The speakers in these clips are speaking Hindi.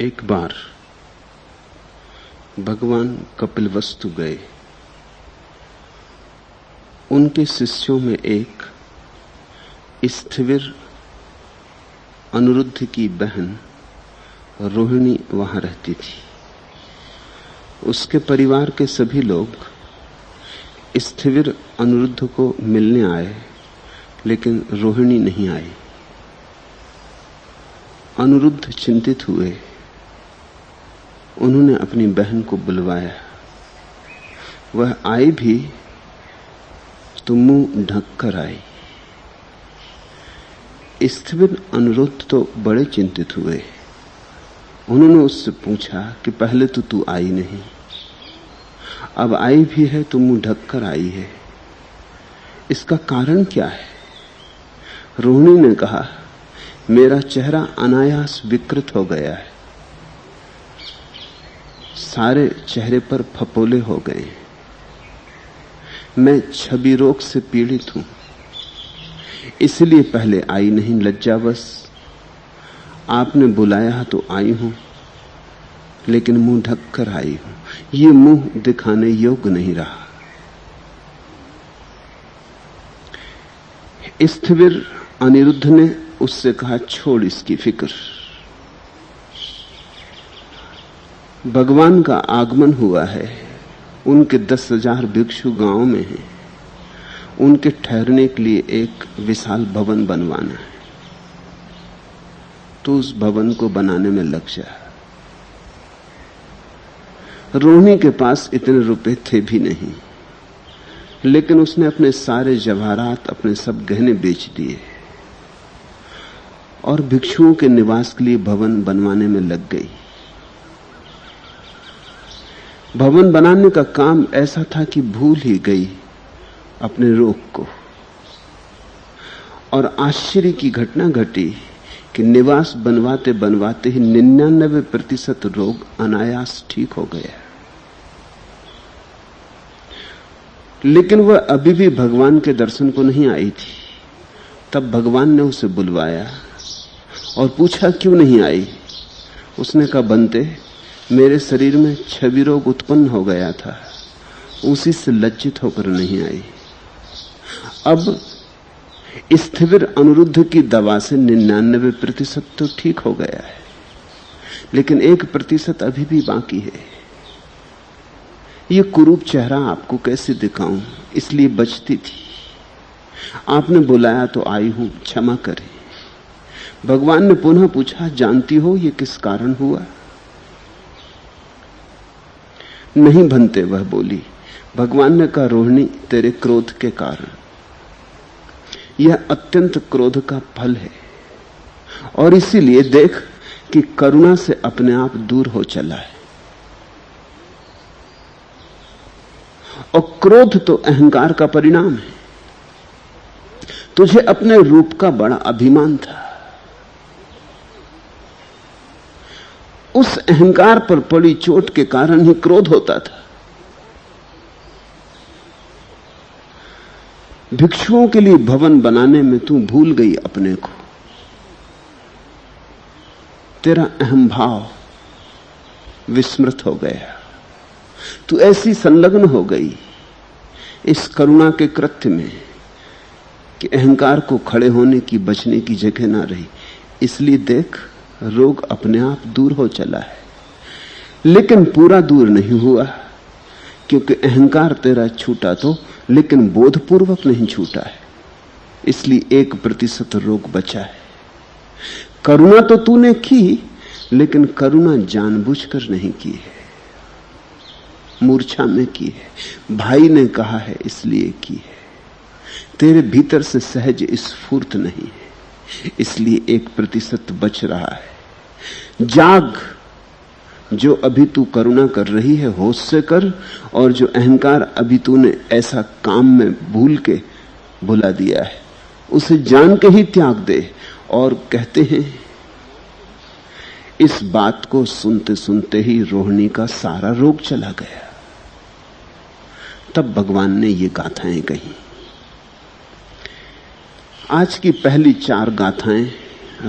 एक बार भगवान कपिलवस्तु गए। उनके शिष्यों में एक स्थिविर अनिरुद्ध की बहन रोहिणी वहां रहती थी। उसके परिवार के सभी लोग स्थिविर अनिरुद्ध को मिलने आए, लेकिन रोहिणी नहीं आई। अनिरुद्ध चिंतित हुए। उन्होंने अपनी बहन को बुलवाया। वह आई भी तो मुंह ढक कर आई। स्थिविर अनिरुद्ध तो बड़े चिंतित हुए। उन्होंने उससे पूछा कि पहले तो तू आई नहीं, अब आई भी है तो मुंह ढक कर आई है, इसका कारण क्या है? रोहिणी ने कहा, मेरा चेहरा अनायास विकृत हो गया है, सारे चेहरे पर फपोले हो गए, मैं छवि रोग से पीड़ित हूं, इसलिए पहले आई नहीं। लज्जावश आपने बुलाया तो आई हूं, लेकिन मुंह ढक कर आई हूं। ये मुंह दिखाने योग्य नहीं रहा। स्थिविर अनिरुद्ध ने उससे कहा, छोड़ इसकी फिक्र। भगवान का आगमन हुआ है। उनके 10,000 भिक्षु गांव में हैं। उनके ठहरने के लिए एक विशाल भवन बनवाना है, तो उस भवन को बनाने में लग जा। रोहिणी के पास इतने रुपए थे भी नहीं, लेकिन उसने अपने सारे जवाहरात, अपने सब गहने बेच दिए और भिक्षुओं के निवास के लिए भवन बनवाने में लग गई। भवन बनाने का काम ऐसा था कि भूल ही गई अपने रोग को। और आश्चर्य की घटना घटी कि निवास बनवाते बनवाते ही 99% रोग अनायास ठीक हो गया। लेकिन वह अभी भी भगवान के दर्शन को नहीं आई थी। तब भगवान ने उसे बुलवाया और पूछा, क्यों नहीं आई? उसने कहा, बनते, मेरे शरीर में छवि रोग उत्पन्न हो गया था, उसी से लज्जित होकर नहीं आई। अब स्थिविर अनिरुद्ध की दवा से 99% तो ठीक हो गया है, लेकिन 1% अभी भी बाकी है। ये कुरूप चेहरा आपको कैसे दिखाऊं, इसलिए बचती थी। आपने बुलाया तो आई हूं, क्षमा करें। भगवान ने पुनः पूछा, जानती हो ये किस कारण हुआ? नहीं बनते, वह बोली। भगवान ने कहा, रोहिणी, तेरे क्रोध के कारण। यह अत्यंत क्रोध का फल है, और इसीलिए देख कि करुणा से अपने आप दूर हो चला है। और क्रोध तो अहंकार का परिणाम है। तुझे अपने रूप का बड़ा अभिमान था। उस अहंकार पर पड़ी चोट के कारण ही क्रोध होता था। भिक्षुओं के लिए भवन बनाने में तू भूल गई अपने को। तेरा अहम भाव विस्मृत हो गया। तू ऐसी संलग्न हो गई इस करुणा के कृत्य में कि अहंकार को खड़े होने की, बचने की जगह ना रही। इसलिए देख, रोग अपने आप दूर हो चला है, लेकिन पूरा दूर नहीं हुआ, क्योंकि अहंकार तेरा छूटा तो, लेकिन बोधपूर्वक नहीं छूटा है। इसलिए 1% रोग बचा है। करुणा तो तूने की, लेकिन करुणा जानबूझकर नहीं की है, मूर्छा में की है। भाई ने कहा है इसलिए की है। तेरे भीतर से सहज स्फूर्त नहीं है, इसलिए 1% बच रहा है। जाग, जो अभी तू करुणा कर रही है होश से कर, और जो अहंकार अभी तूने ऐसा काम में भूल के भुला दिया है, उसे जान के ही त्याग दे। और कहते हैं, इस बात को सुनते सुनते ही रोहिणी का सारा रोग चला गया। तब भगवान ने ये गाथाएं कही। आज की पहली 4 गाथाएं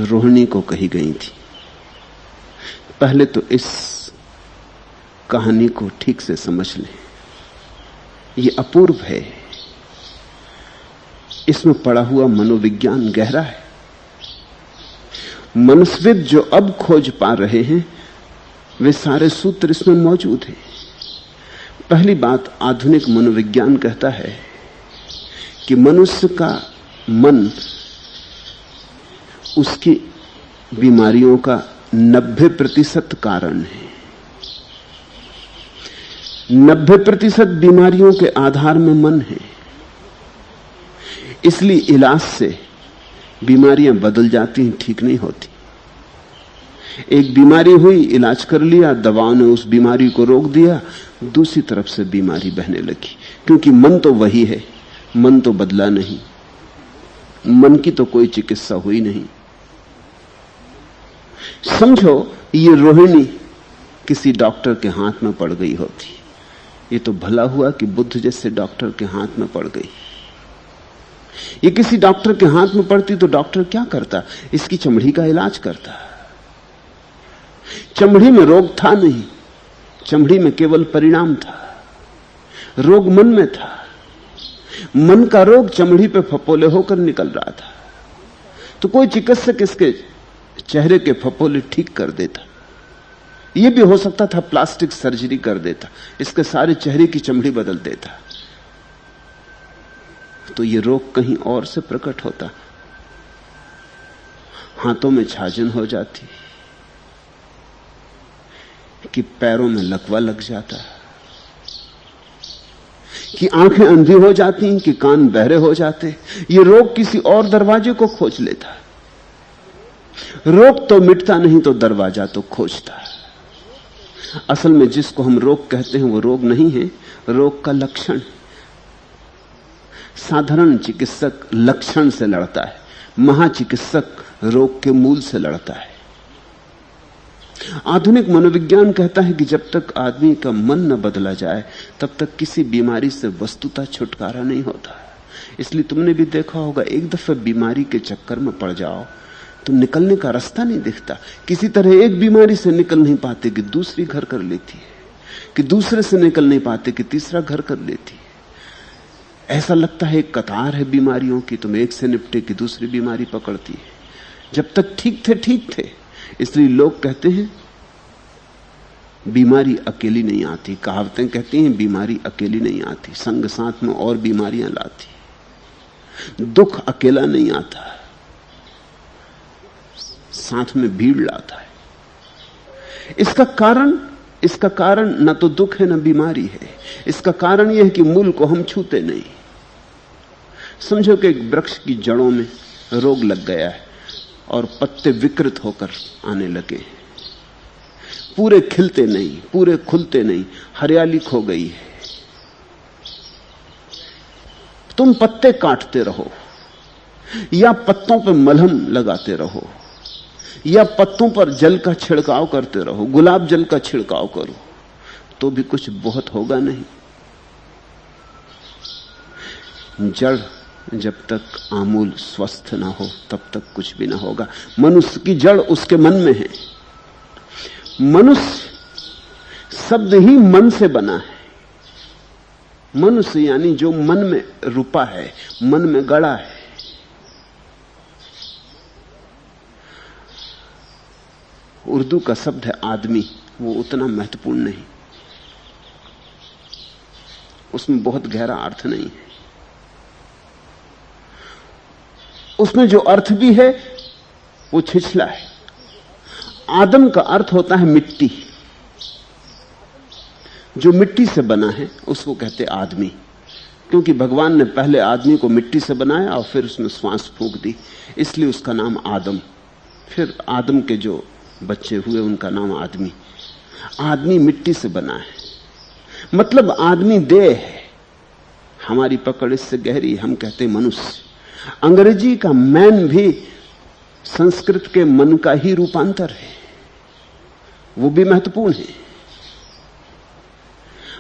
रोहिणी को कही गई थी। पहले तो इस कहानी को ठीक से समझ लें। ये अपूर्व है, इसमें पड़ा हुआ मनोविज्ञान गहरा है। मनस्विद जो अब खोज पा रहे हैं वे सारे सूत्र इसमें मौजूद हैं। पहली बात, आधुनिक मनोविज्ञान कहता है कि मनुष्य का मन उसकी बीमारियों का 90% कारण है। 90% बीमारियों के आधार में मन है। इसलिए इलाज से बीमारियां बदल जाती हैं, ठीक नहीं होती। एक बीमारी हुई, इलाज कर लिया, दवाओं ने उस बीमारी को रोक दिया, दूसरी तरफ से बीमारी बहने लगी। क्योंकि मन तो वही है, मन तो बदला नहीं, मन की तो कोई चिकित्सा हुई नहीं। समझो ये रोहिणी किसी डॉक्टर के हाथ में पड़ गई होती, ये तो भला हुआ कि बुद्ध जैसे डॉक्टर के हाथ में पड़ गई। ये किसी डॉक्टर के हाथ में पड़ती तो डॉक्टर क्या करता? इसकी चमड़ी का इलाज करता। चमड़ी में रोग था नहीं, चमड़ी में केवल परिणाम था। रोग मन में था। मन का रोग चमड़ी पे फपोले होकर निकल रहा था। तो कोई चिकित्सक इसके चेहरे के फपोले ठीक कर देता। यह भी हो सकता था प्लास्टिक सर्जरी कर देता, इसके सारे चेहरे की चमड़ी बदल देता, तो ये रोग कहीं और से प्रकट होता। हाथों में छाजन हो जाती, कि पैरों में लकवा लग जाता, कि आंखें अंधी हो जाती, कि कान बहरे हो जाते। ये रोग किसी और दरवाजे को खोज लेता। रोग तो मिटता नहीं तो दरवाजा तो खोजता। असल में जिसको हम रोग कहते हैं वो रोग नहीं है, रोग का लक्षण। साधारण चिकित्सक लक्षण से लड़ता है, महाचिकित्सक रोग के मूल से लड़ता है। आधुनिक मनोविज्ञान कहता है कि जब तक आदमी का मन न बदला जाए तब तक किसी बीमारी से वस्तुतः छुटकारा नहीं होता। इसलिए तुमने भी देखा होगा, एक दफे बीमारी के चक्कर में पड़ जाओ तो निकलने का रास्ता नहीं दिखता। किसी तरह एक बीमारी से निकल नहीं पाते कि दूसरी घर कर लेती है, कि दूसरे से निकल नहीं पाते कि तीसरा घर कर लेती है। ऐसा लगता है एक कतार है बीमारियों की, तुम एक से निपटे कि दूसरी बीमारी पकड़ती है। जब तक ठीक थे ठीक थे। इसलिए लोग कहते हैं बीमारी अकेली नहीं आती, कहावतें कहती हैं बीमारी अकेली नहीं आती, संग साथ में और बीमारियां लाती। दुख अकेला नहीं आता, साथ में भीड़ लाता है। इसका कारण न तो दुख है न बीमारी है। इसका कारण यह है कि मूल को हम छूते नहीं। समझो कि एक वृक्ष की जड़ों में रोग लग गया है और पत्ते विकृत होकर आने लगे, पूरे खिलते नहीं, पूरे खुलते नहीं, हरियाली खो गई है। तुम पत्ते काटते रहो या पत्तों पर मलहम लगाते रहो या पत्तों पर जल का छिड़काव करते रहो, गुलाब जल का छिड़काव करो, तो भी कुछ बहुत होगा नहीं। जड़ जब तक आमूल स्वस्थ ना हो तब तक कुछ भी ना होगा। मनुष्य की जड़ उसके मन में है। मनुष्य शब्द ही मन से बना है। मनुष्य यानी जो मन में रुपा है, मन में गड़ा है। उर्दू का शब्द है आदमी, वो उतना महत्वपूर्ण नहीं, उसमें बहुत गहरा अर्थ नहीं है। उसमें जो अर्थ भी है वो छिछला है। आदम का अर्थ होता है मिट्टी, जो मिट्टी से बना है उसको कहते आदमी, क्योंकि भगवान ने पहले आदमी को मिट्टी से बनाया और फिर उसमें श्वास फूंक दी, इसलिए उसका नाम आदम। फिर आदम के जो बच्चे हुए उनका नाम आदमी। आदमी मिट्टी से बना है, मतलब आदमी देह है। हमारी पकड़ इससे गहरी, हम कहते मनुष्य। अंग्रेजी का मैन भी संस्कृत के मन का ही रूपांतर है, वो भी महत्वपूर्ण है।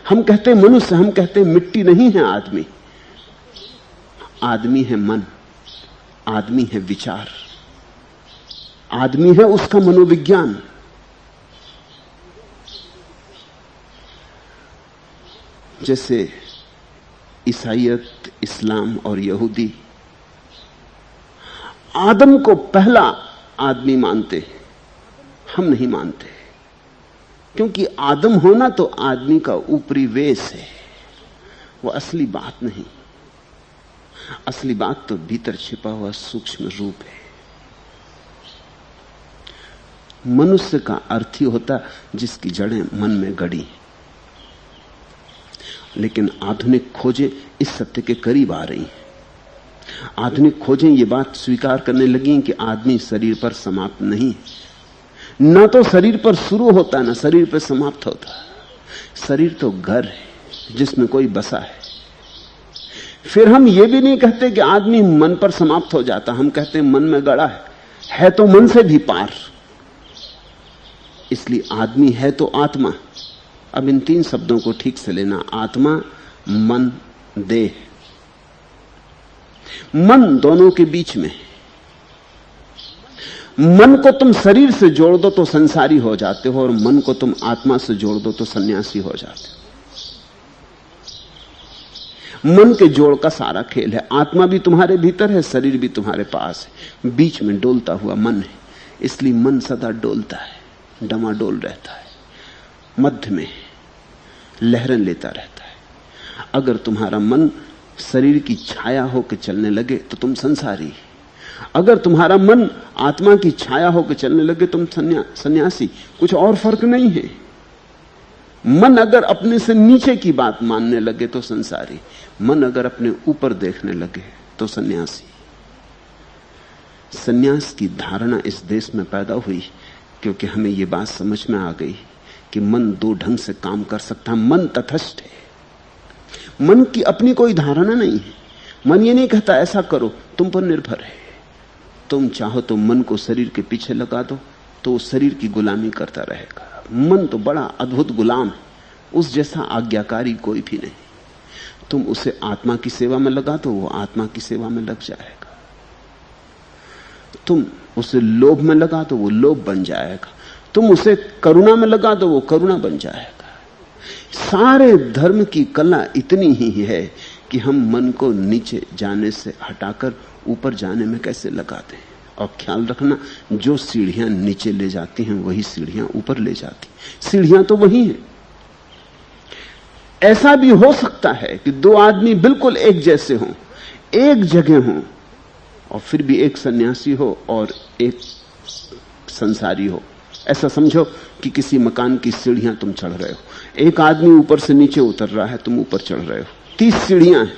हम कहते मनुष्य, हम कहते मिट्टी नहीं है आदमी। आदमी है मन, आदमी है विचार, आदमी है उसका मनोविज्ञान। जैसे ईसाईयत, इस्लाम और यहूदी आदम को पहला आदमी मानते, हम नहीं मानते, क्योंकि आदम होना तो आदमी का ऊपरी वेश है, वो असली बात नहीं। असली बात तो भीतर छिपा हुआ सूक्ष्म रूप है। मनुष्य का अर्थ ही होता जिसकी जड़ें मन में गड़ी। लेकिन आधुनिक खोजें इस सत्य के करीब आ रही हैं। आधुनिक खोजें ये बात स्वीकार करने लगी कि आदमी शरीर पर समाप्त नहीं, ना तो शरीर पर शुरू होता, ना शरीर पर समाप्त होता। शरीर तो घर है जिसमें कोई बसा है। फिर हम ये भी नहीं कहते कि आदमी मन पर समाप्त हो जाता, हम कहते हैं मन में गड़ा है तो मन से भी पार। इसलिए आदमी है तो आत्मा। अब इन तीन शब्दों को ठीक से लेना, आत्मा, मन, देह। मन दोनों के बीच में। मन को तुम शरीर से जोड़ दो तो संसारी हो जाते हो, और मन को तुम आत्मा से जोड़ दो तो सन्यासी हो जाते हो। मन के जोड़ का सारा खेल है। आत्मा भी तुम्हारे भीतर है, शरीर भी तुम्हारे पास है, बीच में डोलता हुआ मन है। इसलिए मन सदा डोलता है, डमाडोल रहता है, मध्य में लहरें लेता रहता है। अगर तुम्हारा मन शरीर की छाया होकर चलने लगे तो तुम संसारी, अगर तुम्हारा मन आत्मा की छाया होकर चलने लगे तुम सन्यासी। कुछ और फर्क नहीं है। मन अगर अपने से नीचे की बात मानने लगे तो संसारी, मन अगर अपने ऊपर देखने लगे तो सन्यासी। सन्यास की धारणा इस देश में पैदा हुई क्योंकि हमें यह बात समझ में आ गई कि मन दो ढंग से काम कर सकता है। मन तटस्थ है, मन की अपनी कोई धारणा नहीं है। मन ये नहीं कहता ऐसा करो, तुम पर निर्भर है। तुम चाहो तो मन को शरीर के पीछे लगा दो तो शरीर की गुलामी करता रहेगा। मन तो बड़ा अद्भुत गुलाम है, उस जैसा आज्ञाकारी कोई भी नहीं। तुम उसे आत्मा की सेवा में लगा दो, वो आत्मा की सेवा में लग जाएगा। तुम उसे लोभ में लगा दो, वो लोभ बन जाएगा। तुम उसे करुणा में लगा दो, वो करुणा बन जाएगा। सारे धर्म की कला इतनी ही है कि हम मन को नीचे जाने से हटाकर ऊपर जाने में कैसे लगाते हैं। और ख्याल रखना, जो सीढ़ियां नीचे ले जाती हैं वही सीढ़ियां ऊपर ले जाती। सीढ़ियां तो वही हैं। ऐसा भी हो सकता है कि दो आदमी बिल्कुल एक जैसे हों, एक जगह हों, और फिर भी एक सन्यासी हो और एक संसारी हो। ऐसा समझो कि किसी मकान की सीढ़ियां तुम चढ़ रहे हो, एक आदमी ऊपर से नीचे उतर रहा है, तुम ऊपर चढ़ रहे हो। 30 सीढ़ियां हैं,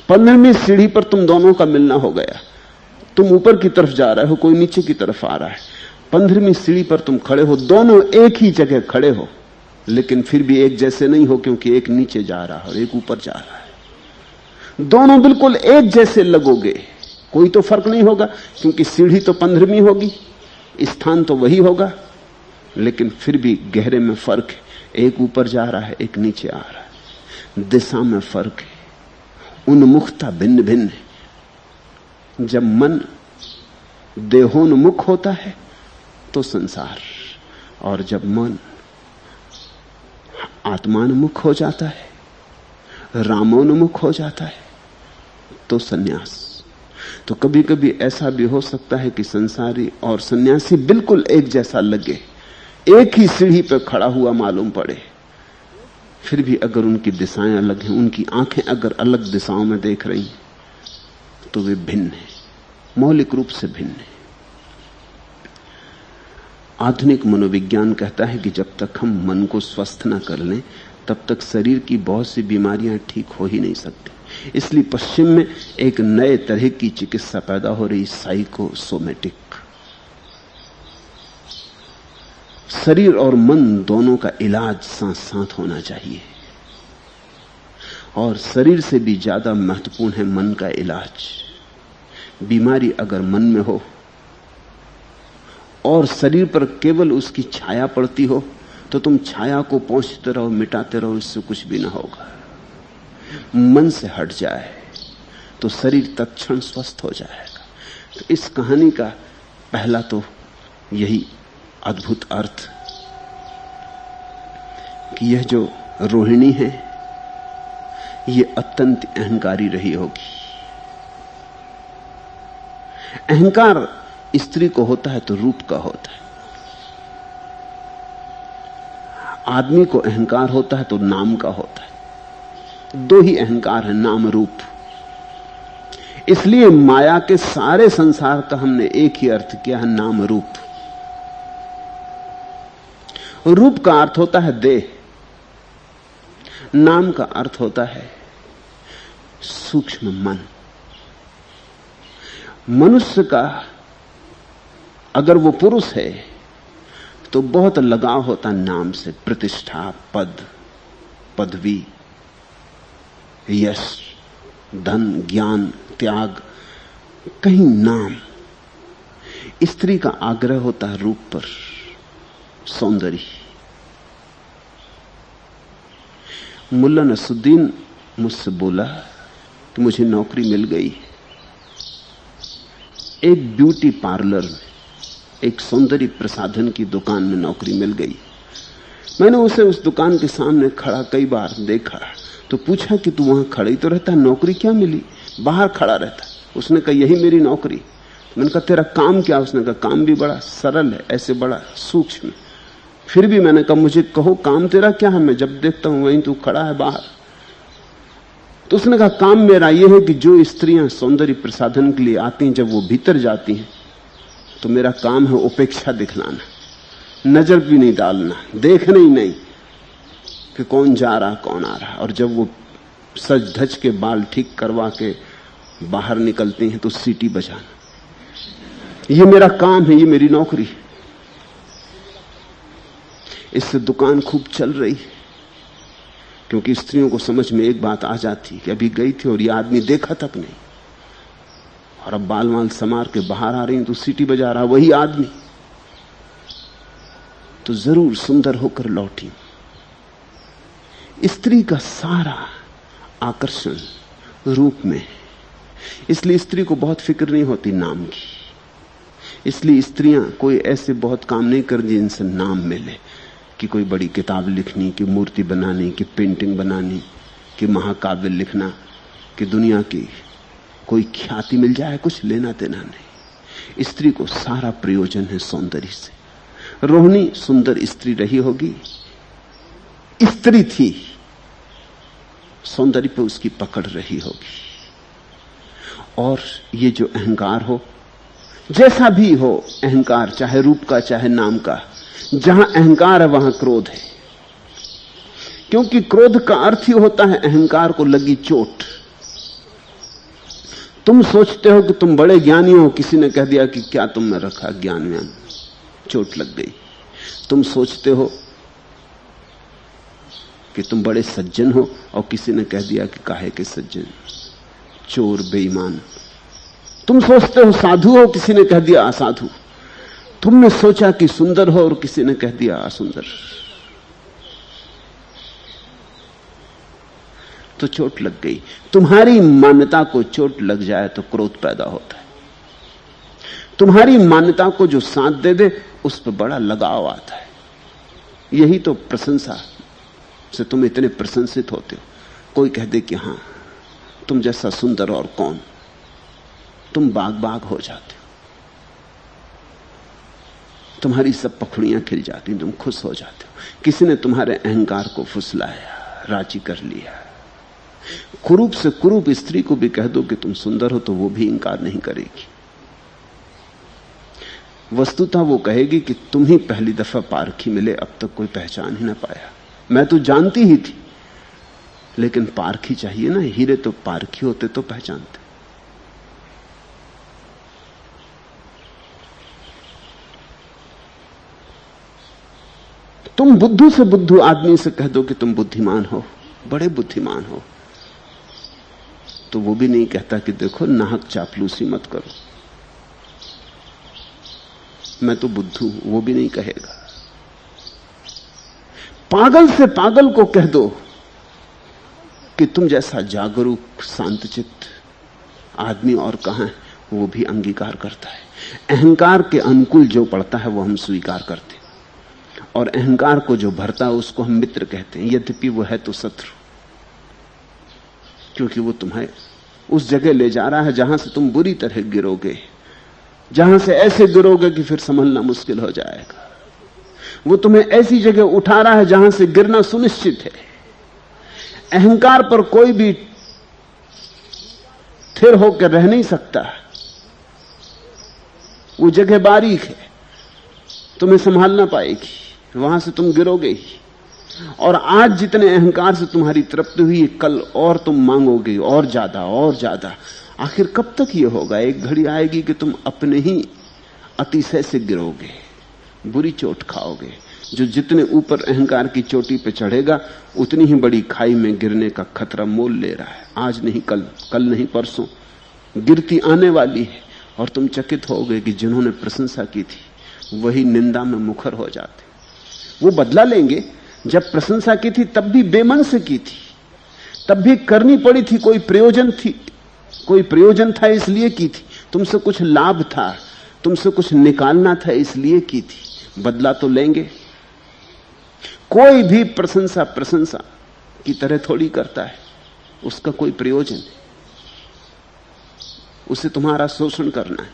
15वीं सीढ़ी पर तुम दोनों का मिलना हो गया। तुम ऊपर की तरफ जा रहे हो, कोई नीचे की तरफ आ रहा है। 15वीं सीढ़ी पर तुम खड़े हो, दोनों एक ही जगह खड़े हो, लेकिन फिर भी एक जैसे नहीं हो, क्योंकि एक नीचे जा रहा है और एक ऊपर जा रहा है। दोनों बिल्कुल एक जैसे लगोगे, कोई तो फर्क नहीं होगा, क्योंकि सीढ़ी तो 15वीं होगी, स्थान तो वही होगा, लेकिन फिर भी गहरे में फर्क है। एक ऊपर जा रहा है, एक नीचे आ रहा है। दिशा में फर्क है, उन्मुखता भिन्न भिन्न है। जब मन देहोन्मुख होता है तो संसार, और जब मन आत्मान्मुख हो जाता है, रामोन्मुख हो जाता है, तो सन्यास। तो कभी कभी ऐसा भी हो सकता है कि संसारी और सन्यासी बिल्कुल एक जैसा लगे, एक ही सीढ़ी पर खड़ा हुआ मालूम पड़े, फिर भी अगर उनकी दिशाएं अलग हैं, उनकी आंखें अगर अलग दिशाओं में देख रही हैं, तो वे भिन्न हैं, मौलिक रूप से भिन्न हैं। आधुनिक मनोविज्ञान कहता है कि जब तक हम मन को स्वस्थ न कर लें, तब तक शरीर की बहुत सी बीमारियां ठीक हो ही नहीं सकती। इसलिए पश्चिम में एक नए तरह की चिकित्सा पैदा हो रही, साइकोसोमेटिक। शरीर और मन दोनों का इलाज साथ साथ होना चाहिए, और शरीर से भी ज्यादा महत्वपूर्ण है मन का इलाज। बीमारी अगर मन में हो और शरीर पर केवल उसकी छाया पड़ती हो, तो तुम छाया को पोंछते रहो, मिटाते रहो, इससे कुछ भी ना होगा। मन से हट जाए तो शरीर तत्क्षण स्वस्थ हो जाएगा। तो इस कहानी का पहला तो यही अद्भुत अर्थ कि यह जो रोहिणी है, ये अत्यंत अहंकारी रही होगी। अहंकार स्त्री को होता है तो रूप का होता है, आदमी को अहंकार होता है तो नाम का होता है। दो ही अहंकार है, नाम रूप। इसलिए माया के सारे संसार का हमने एक ही अर्थ किया है, नाम रूप। रूप का अर्थ होता है देह, नाम का अर्थ होता है सूक्ष्म मन। मनुष्य का अगर वो पुरुष है तो बहुत लगाव होता नाम से, प्रतिष्ठा, पद, पदवी, यश, धन, ज्ञान, त्याग, कहीं नाम। स्त्री का आग्रह होता है रूप पर, सौंदर्य। मुल्ला नसरुद्दीन मुझसे बोला कि मुझे नौकरी मिल गई एक ब्यूटी पार्लर में, एक सौंदर्य प्रसाधन की दुकान में नौकरी मिल गई। मैंने उसे उस दुकान के सामने खड़ा कई बार देखा तो पूछा कि तू वहां खड़ा ही तो रहता, नौकरी क्या मिली? बाहर खड़ा रहता। उसने कहा यही मेरी नौकरी। मैंने कहा तेरा काम क्या? उसने कहा काम भी बड़ा सरल है, ऐसे बड़ा सूक्ष्म। फिर भी मैंने कहा मुझे कहो काम तेरा क्या है, मैं जब देखता हूं वहीं तू खड़ा है बाहर। तो उसने कहा काम मेरा यह है कि जो स्त्रियां सौंदर्य प्रसाधन के लिए आती हैं, जब वो भीतर जाती हैं तो मेरा काम है उपेक्षा दिखलाना, नजर भी नहीं डालना, देखना ही नहीं कि कौन जा रहा कौन आ रहा। और जब वो सज धज के बाल ठीक करवा के बाहर निकलती हैं तो सीटी बजाना। ये मेरा काम है, ये मेरी नौकरी। इससे दुकान खूब चल रही क्योंकि स्त्रियों को समझ में एक बात आ जाती कि अभी गई थी और ये आदमी देखा तक नहीं, और अब बाल वाल समार के बाहर आ रही हैं तो सीटी बजा रहा वही आदमी, तो जरूर सुंदर होकर लौटी। स्त्री का सारा आकर्षण रूप में, इसलिए स्त्री को बहुत फिक्र नहीं होती नाम की। इसलिए स्त्रियां कोई ऐसे बहुत काम नहीं कर जिनसे नाम मिले, कि कोई बड़ी किताब लिखनी, कि मूर्ति बनानी, कि पेंटिंग बनानी, कि महाकाव्य लिखना, कि दुनिया की कोई ख्याति मिल जाए, कुछ लेना देना नहीं। स्त्री को सारा प्रयोजन है सौंदर्य से। रोहिणी सुंदर स्त्री रही होगी, स्त्री थी, सौंदर्य पे उसकी पकड़ रही होगी। और ये जो अहंकार हो, जैसा भी हो अहंकार, चाहे रूप का चाहे नाम का, जहां अहंकार है वहां क्रोध है। क्योंकि क्रोध का अर्थ ही होता है अहंकार को लगी चोट। तुम सोचते हो कि तुम बड़े ज्ञानी हो, किसी ने कह दिया कि क्या तुम में रखा ज्ञान व्यान, चोट लग गई। तुम सोचते हो कि तुम बड़े सज्जन हो और किसी ने कह दिया कि काहे के सज्जन, चोर, बेईमान। तुम सोचते हो साधु हो, किसी ने कह दिया असाधु। तुमने सोचा कि सुंदर हो और किसी ने कह दिया असुंदर, तो चोट लग गई। तुम्हारी मान्यता को चोट लग जाए तो क्रोध पैदा होता है। तुम्हारी मान्यता को जो साथ दे दे उस पर बड़ा लगाव आता है। यही तो प्रशंसा से तुम इतने प्रशंसित होते हो। कोई कह दे कि हां तुम जैसा सुंदर और कौन, तुम बाग बाग हो जाते हो, तुम्हारी सब पखुड़ियां खिल जाती, तुम खुश हो जाते हो। किसी ने तुम्हारे अहंकार को फुसलाया, राजी कर लिया। कुरूप से कुरूप स्त्री को भी कह दो कि तुम सुंदर हो तो वो भी इंकार नहीं करेगी। वस्तुतः वो कहेगी कि तुम ही पहली दफा पारखी मिले, अब तक कोई पहचान ही ना पाया। मैं तो जानती ही थी, लेकिन पारखी चाहिए ना, हीरे तो पारखी होते तो पहचानते। तुम बुद्धू से बुद्धू आदमी से कह दो कि तुम बुद्धिमान हो, बड़े बुद्धिमान हो, तो वो भी नहीं कहता कि देखो नाहक चापलूसी मत करो, मैं तो बुद्धू, वो भी नहीं कहेगा। पागल से पागल को कह दो कि तुम जैसा जागरूक शांतचित्त आदमी और कहां है, वो भी अंगीकार करता है। अहंकार के अनुकूल जो पड़ता है वो हम स्वीकार करते हैं, और अहंकार को जो भरता है उसको हम मित्र कहते हैं, यद्यपि वो है तो शत्रु। क्योंकि वो तुम्हें उस जगह ले जा रहा है जहां से तुम बुरी तरह गिरोगे, जहां से ऐसे गिरोगे कि फिर संभलना मुश्किल हो जाएगा। वो तुम्हें ऐसी जगह उठा रहा है जहां से गिरना सुनिश्चित है। अहंकार पर कोई भी स्थिर होकर रह नहीं सकता। वो जगह बारीक है, तुम्हें संभालना पाएगी, वहां से तुम गिरोगे ही। और आज जितने अहंकार से तुम्हारी तृप्ति हुई, कल और तुम मांगोगे और ज्यादा और ज्यादा। आखिर कब तक ये होगा? एक घड़ी आएगी कि तुम अपने ही अतिशय से गिरोगे, बुरी चोट खाओगे। जो जितने ऊपर अहंकार की चोटी पे चढ़ेगा उतनी ही बड़ी खाई में गिरने का खतरा मोल ले रहा है। आज नहीं कल, कल नहीं परसों गिरती आने वाली है। और तुम चकित होगे कि जिन्होंने प्रशंसा की थी वही निंदा में मुखर हो जाते। वो बदला लेंगे। जब प्रशंसा की थी तब भी बेमन से की थी, तब भी करनी पड़ी थी, कोई प्रयोजन था इसलिए की थी, तुमसे कुछ लाभ था, तुमसे कुछ निकालना था इसलिए की थी। बदला तो लेंगे। कोई भी प्रशंसा की तरह थोड़ी करता है, उसका कोई प्रयोजन है। उसे तुम्हारा शोषण करना है,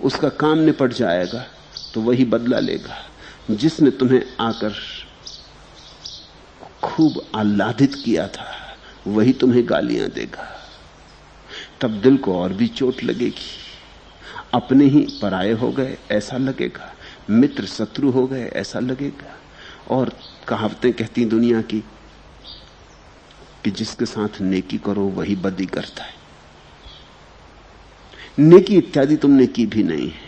उसका काम निपट जाएगा तो वही बदला लेगा। जिसने तुम्हें आकर खूब आह्लादित किया था वही तुम्हें गालियां देगा। तब दिल को और भी चोट लगेगी। अपने ही पराये हो गए ऐसा लगेगा, मित्र शत्रु हो गए ऐसा लगेगा। और कहावतें कहती दुनिया की कि जिसके साथ नेकी करो वही बदी करता है। नेकी इत्यादि तुमने की भी नहीं है।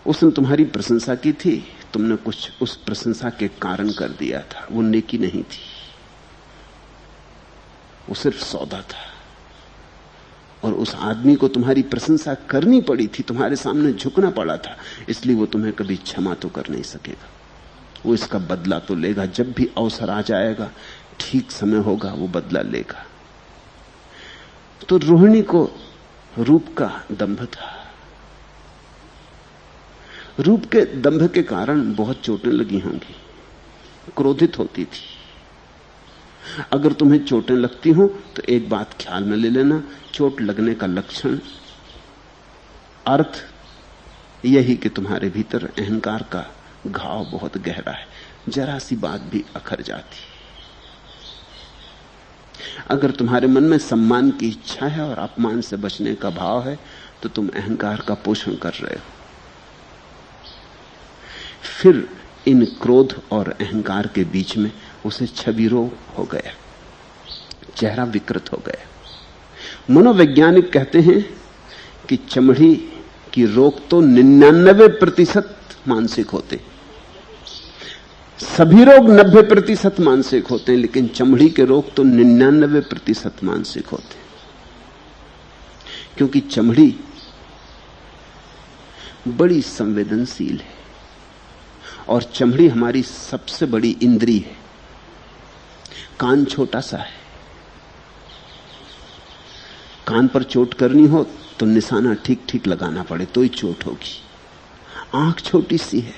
उसने तुम्हारी प्रशंसा की थी, तुमने कुछ उस प्रशंसा के कारण कर दिया था, वो नेकी नहीं थी, वो सिर्फ सौदा था। और उस आदमी को तुम्हारी प्रशंसा करनी पड़ी थी, तुम्हारे सामने झुकना पड़ा था, इसलिए वो तुम्हें कभी क्षमा तो कर नहीं सकेगा। वो इसका बदला तो लेगा। जब भी अवसर आ जाएगा, ठीक समय होगा, वो बदला लेगा। तो रोहिणी को रूप का दंभ था। रूप के दंभ के कारण बहुत चोटें लगी होंगी, क्रोधित होती थी। अगर तुम्हें चोटें लगती हो तो एक बात ख्याल में ले लेना, चोट लगने का लक्षण, अर्थ यही कि तुम्हारे भीतर अहंकार का घाव बहुत गहरा है। जरा सी बात भी अखर जाती। अगर तुम्हारे मन में सम्मान की इच्छा है और अपमान से बचने का भाव है तो तुम अहंकार का पोषण कर रहे हो। फिर इन क्रोध और अहंकार के बीच में उसे छवि रोग हो गया, चेहरा विकृत हो गया। मनोवैज्ञानिक कहते हैं कि चमड़ी की रोग तो 99% मानसिक होते, सभी रोग 90% मानसिक होते हैं, लेकिन चमड़ी के रोग तो 99% मानसिक होते हैं। क्योंकि चमड़ी बड़ी संवेदनशील है और चमड़ी हमारी सबसे बड़ी इंद्री है। कान छोटा सा है, कान पर चोट करनी हो तो निशाना ठीक ठीक लगाना पड़े तो ही चोट होगी। आंख छोटी सी है,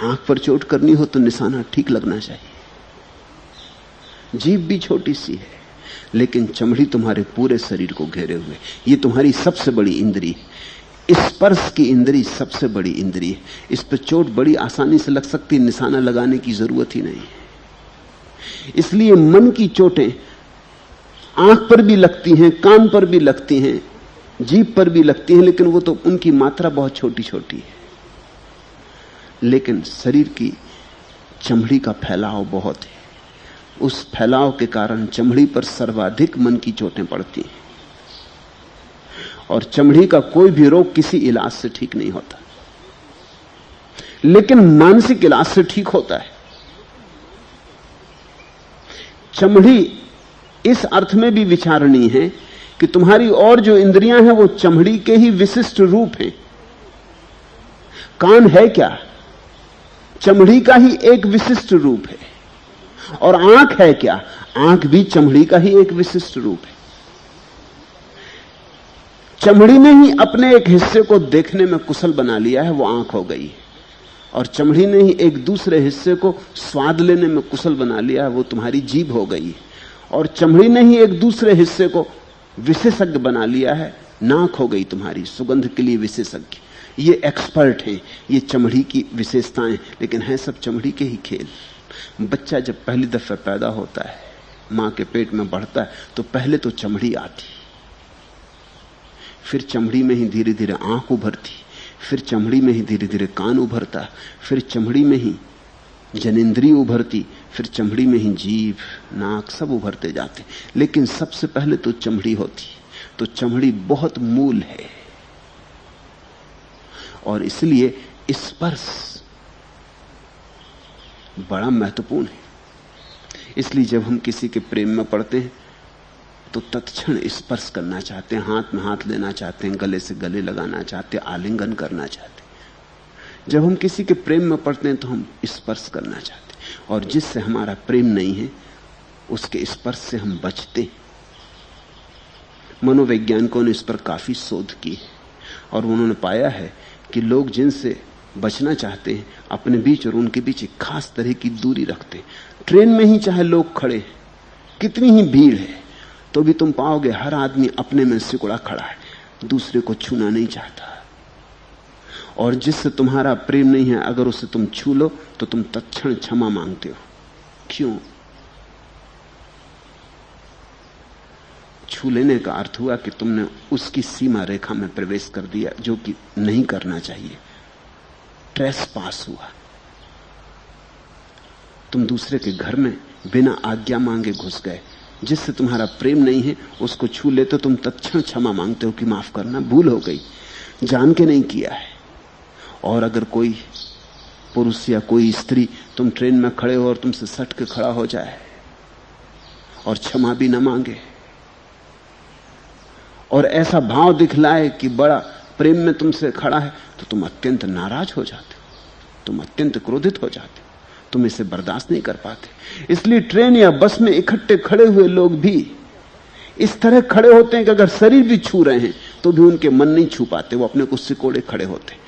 आंख पर चोट करनी हो तो निशाना ठीक लगना चाहिए। जीभ भी छोटी सी है, लेकिन चमड़ी तुम्हारे पूरे शरीर को घेरे हुए, ये तुम्हारी सबसे बड़ी इंद्री है। स्पर्श की इंद्री सबसे बड़ी इंद्री है। इस पर चोट बड़ी आसानी से लग सकती, निशाना लगाने की जरूरत ही नहीं है। इसलिए मन की चोटें आंख पर भी लगती हैं, कान पर भी लगती हैं, जीभ पर भी लगती हैं, लेकिन वो तो उनकी मात्रा बहुत छोटी छोटी है। लेकिन शरीर की चमड़ी का फैलाव बहुत है। उस फैलाव के कारण चमड़ी पर सर्वाधिक मन की चोटें पड़ती हैं। और चमड़ी का कोई भी रोग किसी इलाज से ठीक नहीं होता, लेकिन मानसिक इलाज से ठीक होता है। चमड़ी इस अर्थ में भी विचारणीय है कि तुम्हारी और जो इंद्रियां हैं वो चमड़ी के ही विशिष्ट रूप हैं। कान है क्या? चमड़ी का ही एक विशिष्ट रूप है। और आंख है क्या? आंख भी चमड़ी का ही एक विशिष्ट रूप है। चमड़ी ने ही अपने एक हिस्से को देखने में कुशल बना लिया है, वो आंख हो गई। और चमड़ी ने ही एक दूसरे हिस्से को स्वाद लेने में कुशल बना लिया है, वो तुम्हारी जीभ हो गई। और चमड़ी ने ही एक दूसरे हिस्से को विशेषज्ञ बना लिया है। नाक हो गई तुम्हारी सुगंध के लिए विशेषज्ञ, ये एक्सपर्ट हैं, ये चमड़ी की विशेषताएं, लेकिन है सब चमड़ी के ही खेल। बच्चा जब पहली दफा पैदा होता है, मां के पेट में बढ़ता है, तो पहले तो चमड़ी आती, फिर चमड़ी में ही धीरे धीरे आंख उभरती, फिर चमड़ी में ही धीरे धीरे कान उभरता, फिर चमड़ी में ही जनेंद्रिय उभरती, फिर चमड़ी में ही जीभ, नाक सब उभरते जाते। लेकिन सबसे पहले तो चमड़ी होती। तो चमड़ी बहुत मूल है, और इसलिए स्पर्श बड़ा महत्वपूर्ण है। इसलिए जब हम किसी के प्रेम में पड़ते हैं तो तत्क्षण स्पर्श करना चाहते हैं, हाथ में हाथ लेना चाहते हैं, गले से गले लगाना चाहते हैं, आलिंगन करना चाहते हैं। जब हम किसी के प्रेम में पड़ते हैं तो हम स्पर्श करना चाहते हैं, और जिससे हमारा प्रेम नहीं है उसके स्पर्श से हम बचते हैं। मनोवैज्ञानिकों ने इस पर काफी शोध की है, और उन्होंने पाया है कि लोग जिनसे बचना चाहते हैं अपने बीच और उनके बीच एक खास तरह की दूरी रखते हैं। ट्रेन में ही चाहे लोग खड़े हैं, कितनी ही भीड़ है, तो भी तुम पाओगे हर आदमी अपने में सिकुड़ा खड़ा है, दूसरे को छूना नहीं चाहता। और जिससे तुम्हारा प्रेम नहीं है, अगर उसे तुम छू लो तो तुम तत्क्षण क्षमा मांगते हो। क्यों? छू लेने का अर्थ हुआ कि तुमने उसकी सीमा रेखा में प्रवेश कर दिया, जो कि नहीं करना चाहिए। ट्रेस पास हुआ। तुम दूसरे के घर में बिना आज्ञा मांगे घुस गए। जिससे तुम्हारा प्रेम नहीं है उसको छू ले तो तुम तत्क्षण क्षमा मांगते हो कि माफ करना, भूल हो गई, जान के नहीं किया है। और अगर कोई पुरुष या कोई स्त्री तुम ट्रेन में खड़े हो और तुमसे सट के खड़ा हो जाए और क्षमा भी न मांगे और ऐसा भाव दिखलाए कि बड़ा प्रेम में तुमसे खड़ा है, तो तुम अत्यंत नाराज हो जाते हो, तुम अत्यंत क्रोधित हो जाते हो, तुम इसे बर्दाश्त नहीं कर पाते। इसलिए ट्रेन या बस में इकट्ठे खड़े हुए लोग भी इस तरह खड़े होते हैं कि अगर शरीर भी छू रहे हैं तो भी उनके मन नहीं छू पाते, वो अपने को सिकोड़े खड़े होते।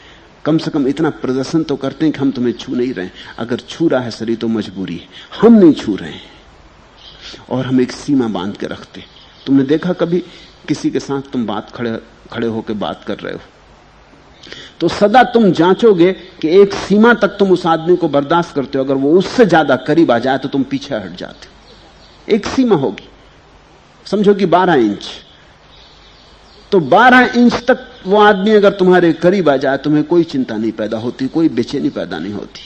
कम से कम इतना प्रदर्शन तो करते हैं कि हम तुम्हें छू नहीं रहे। अगर छू रहा है शरीर तो मजबूरी है, हम नहीं छू रहे हैं और हम एक सीमा बांध के रखते। तुमने देखा कभी किसी के साथ तुम खड़े होकर बात कर रहे हो तो सदा तुम जांचोगे कि एक सीमा तक तुम उस आदमी को बर्दाश्त करते हो, अगर वो उससे ज्यादा करीब आ जाए तो तुम पीछे हट जाते हो। एक सीमा होगी, समझो कि 12 इंच, तो 12 इंच तक वो आदमी अगर तुम्हारे करीब आ जाए तुम्हें कोई चिंता नहीं पैदा होती, कोई बेचैनी पैदा नहीं होती।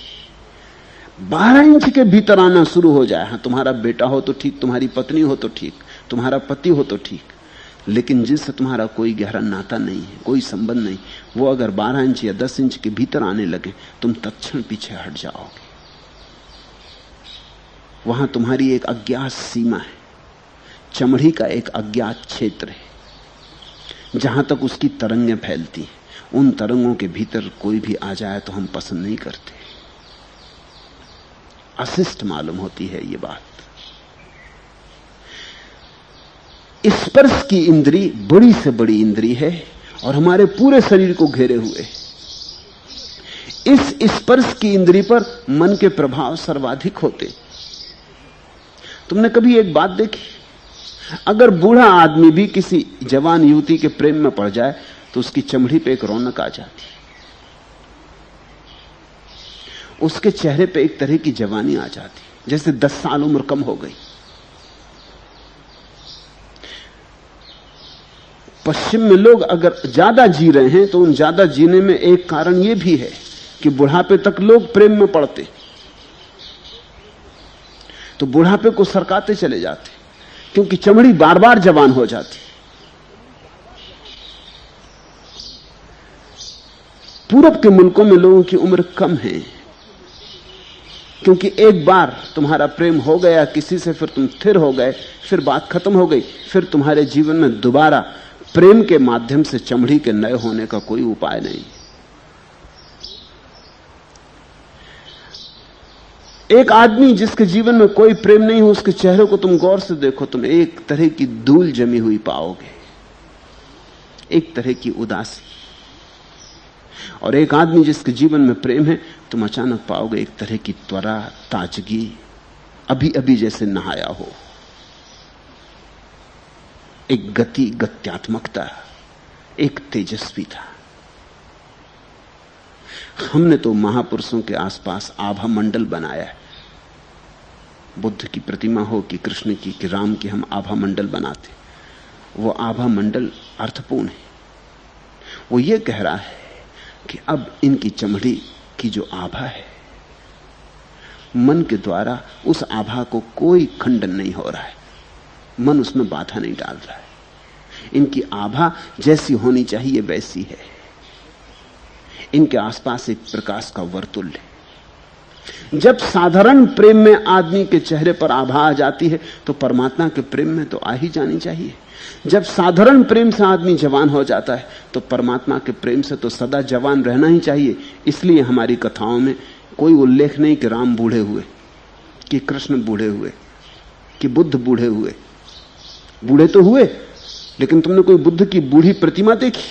12 इंच के भीतर आना शुरू हो जाए, हाँ तुम्हारा बेटा हो तो ठीक, तुम्हारी पत्नी हो तो ठीक, तुम्हारा पति हो तो ठीक, लेकिन जिससे तुम्हारा कोई गहरा नाता नहीं है, कोई संबंध नहीं, वो अगर 12 इंच या 10 इंच के भीतर आने लगे तुम तत्क्षण पीछे हट जाओगे। वहां तुम्हारी एक अज्ञात सीमा है, चमड़ी का एक अज्ञात क्षेत्र है जहां तक उसकी तरंगें फैलती हैं। उन तरंगों के भीतर कोई भी आ जाए तो हम पसंद नहीं करते, अशिष्ट मालूम होती है ये बात। स्पर्श की इंद्री बड़ी से बड़ी इंद्री है और हमारे पूरे शरीर को घेरे हुए। इस स्पर्श की इंद्री पर मन के प्रभाव सर्वाधिक होते। तुमने कभी एक बात देखी, अगर बूढ़ा आदमी भी किसी जवान युवती के प्रेम में पड़ जाए तो उसकी चमड़ी पे एक रौनक आ जाती, उसके चेहरे पे एक तरह की जवानी आ जाती, जैसे 10 साल उम्र कम हो गई। पश्चिम में लोग अगर ज्यादा जी रहे हैं तो उन ज्यादा जीने में एक कारण यह भी है कि बुढ़ापे तक लोग प्रेम में पड़ते, तो बुढ़ापे को सरकाते चले जाते क्योंकि चमड़ी बार बार जवान हो जाती। पूरब के मुल्कों में लोगों की उम्र कम है क्योंकि एक बार तुम्हारा प्रेम हो गया किसी से, फिर तुम स्थिर हो गए, फिर बात खत्म हो गई, फिर तुम्हारे जीवन में दोबारा प्रेम के माध्यम से चमड़ी के नए होने का कोई उपाय नहीं। एक आदमी जिसके जीवन में कोई प्रेम नहीं हो, उसके चेहरे को तुम गौर से देखो, तुम एक तरह की धूल जमी हुई पाओगे, एक तरह की उदासी। और एक आदमी जिसके जीवन में प्रेम है, तुम अचानक पाओगे एक तरह की त्वरा, ताजगी, अभी अभी जैसे नहाया हो। एक गति, गत्यात्मकता, एक तेजस्वी था। हमने तो महापुरुषों के आसपास आभा मंडल बनाया है। बुद्ध की प्रतिमा हो कि कृष्ण की कि राम की, हम आभा मंडल बनाते। वो आभा मंडल अर्थपूर्ण है। वो ये कह रहा है कि अब इनकी चमड़ी की जो आभा है, मन के द्वारा उस आभा को कोई खंडन नहीं हो रहा है, मन उसमें बाधा नहीं डाल रहा है। इनकी आभा जैसी होनी चाहिए वैसी है। इनके आसपास एक प्रकाश का वर्तुल है। जब साधारण प्रेम में आदमी के चेहरे पर आभा आ जाती है तो परमात्मा के प्रेम में तो आ ही जानी चाहिए। जब साधारण प्रेम से आदमी जवान हो जाता है तो परमात्मा के प्रेम से तो सदा जवान रहना ही चाहिए। इसलिए हमारी कथाओं में कोई उल्लेख नहीं कि राम बूढ़े हुए, कि कृष्ण बूढ़े हुए, कि बुद्ध बूढ़े हुए। बूढ़े तो हुए, लेकिन तुमने कोई बुद्ध की बूढ़ी प्रतिमा देखी?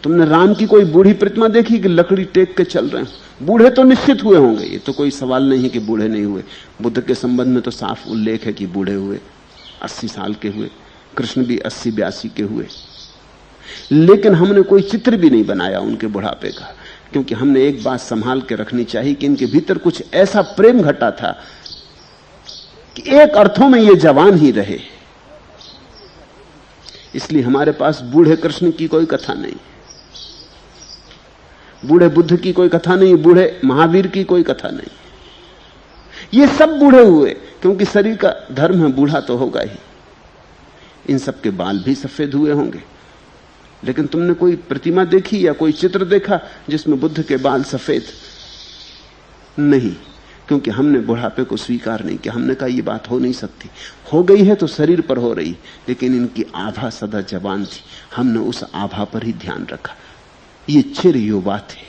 तुमने राम की कोई बूढ़ी प्रतिमा देखी कि लकड़ी टेक के चल रहे हैं? बूढ़े तो निश्चित हुए होंगे, ये तो कोई सवाल नहीं है कि बूढ़े नहीं हुए। बुद्ध के संबंध में तो साफ उल्लेख है कि बूढ़े हुए, 80 साल के हुए। कृष्ण भी 80-82 के हुए। लेकिन हमने कोई चित्र भी नहीं बनाया उनके बुढ़ापे का, क्योंकि हमने एक बात संभाल के रखनी चाहिए कि इनके भीतर कुछ ऐसा प्रेम घटा था कि एक अर्थों में ये जवान ही रहे। इसलिए हमारे पास बूढ़े कृष्ण की कोई कथा नहीं, बूढ़े बुद्ध की कोई कथा नहीं, बूढ़े महावीर की कोई कथा नहीं। ये सब बूढ़े हुए क्योंकि शरीर का धर्म है, बूढ़ा तो होगा ही। इन सब के बाल भी सफेद हुए होंगे, लेकिन तुमने कोई प्रतिमा देखी या कोई चित्र देखा जिसमें बुद्ध के बाल सफेद? नहीं, क्योंकि हमने बुढ़ापे को स्वीकार नहीं किया। हमने कहा यह बात हो नहीं सकती। हो गई है तो शरीर पर हो रही, लेकिन इनकी आभा सदा जवान थी। हमने उस आभा पर ही ध्यान रखा। ये चिर युवा थे।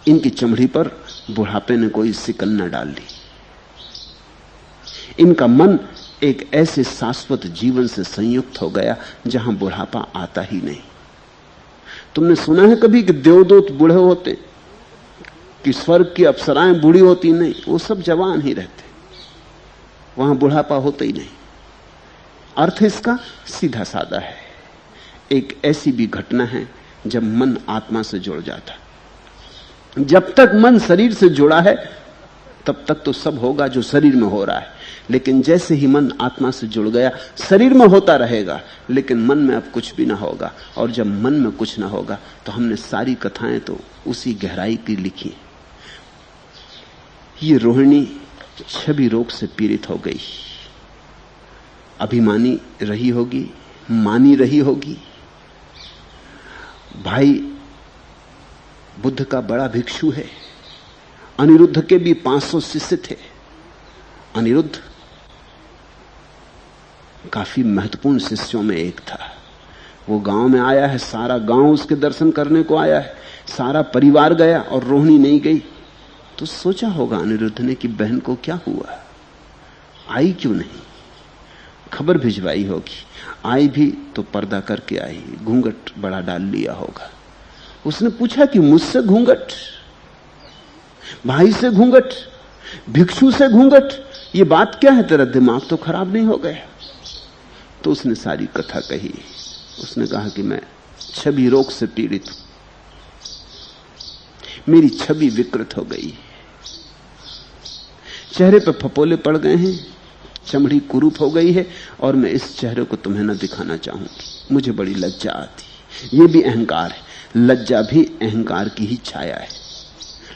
इनकी चमड़ी पर बुढ़ापे ने कोई सिकल न डाल दी। इनका मन एक ऐसे शाश्वत जीवन से संयुक्त हो गया जहां बुढ़ापा आता ही नहीं। तुमने सुना है कभी कि देवदूत बूढ़े होते, कि स्वर्ग की अप्सराएं बूढ़ी होती? नहीं, वो सब जवान ही रहते, वहां बुढ़ापा होता ही नहीं। अर्थ इसका सीधा साधा है। एक ऐसी भी घटना है जब मन आत्मा से जुड़ जाता। जब तक मन शरीर से जुड़ा है तब तक तो सब होगा जो शरीर में हो रहा है, लेकिन जैसे ही मन आत्मा से जुड़ गया, शरीर में होता रहेगा लेकिन मन में अब कुछ भी ना होगा। और जब मन में कुछ ना होगा तो हमने सारी कथाएं तो उसी गहराई की लिखी। ये रोहिणी छवि रोग से पीड़ित हो गई, अभिमानी रही होगी, मानी रही होगी। भाई बुद्ध का बड़ा भिक्षु है। अनिरुद्ध के भी 500 शिष्य थे। अनिरुद्ध काफी महत्वपूर्ण शिष्यों में एक था। वो गांव में आया है, सारा गांव उसके दर्शन करने को आया है, सारा परिवार गया और रोहिणी नहीं गई। तो सोचा होगा अनिरुद्ध ने कि बहन को क्या हुआ, आई क्यों नहीं? खबर भिजवाई होगी। आई भी तो पर्दा करके आई, घूंघट बड़ा डाल लिया होगा। उसने पूछा कि मुझसे घूंघट, भाई से घूंघट, भिक्षु से घूंघट, ये बात क्या है? तेरा दिमाग तो खराब नहीं हो गया? तो उसने सारी कथा कही। उसने कहा कि मैं छवि रोग से पीड़ित हूं, मेरी छवि विकृत हो गई, चेहरे पर फपोले पड़ गए हैं, चमड़ी कुरूप हो गई है और मैं इस चेहरे को तुम्हें न दिखाना चाहूंगी। मुझे बड़ी लज्जा आती। ये भी अहंकार है। लज्जा भी अहंकार की ही छाया है।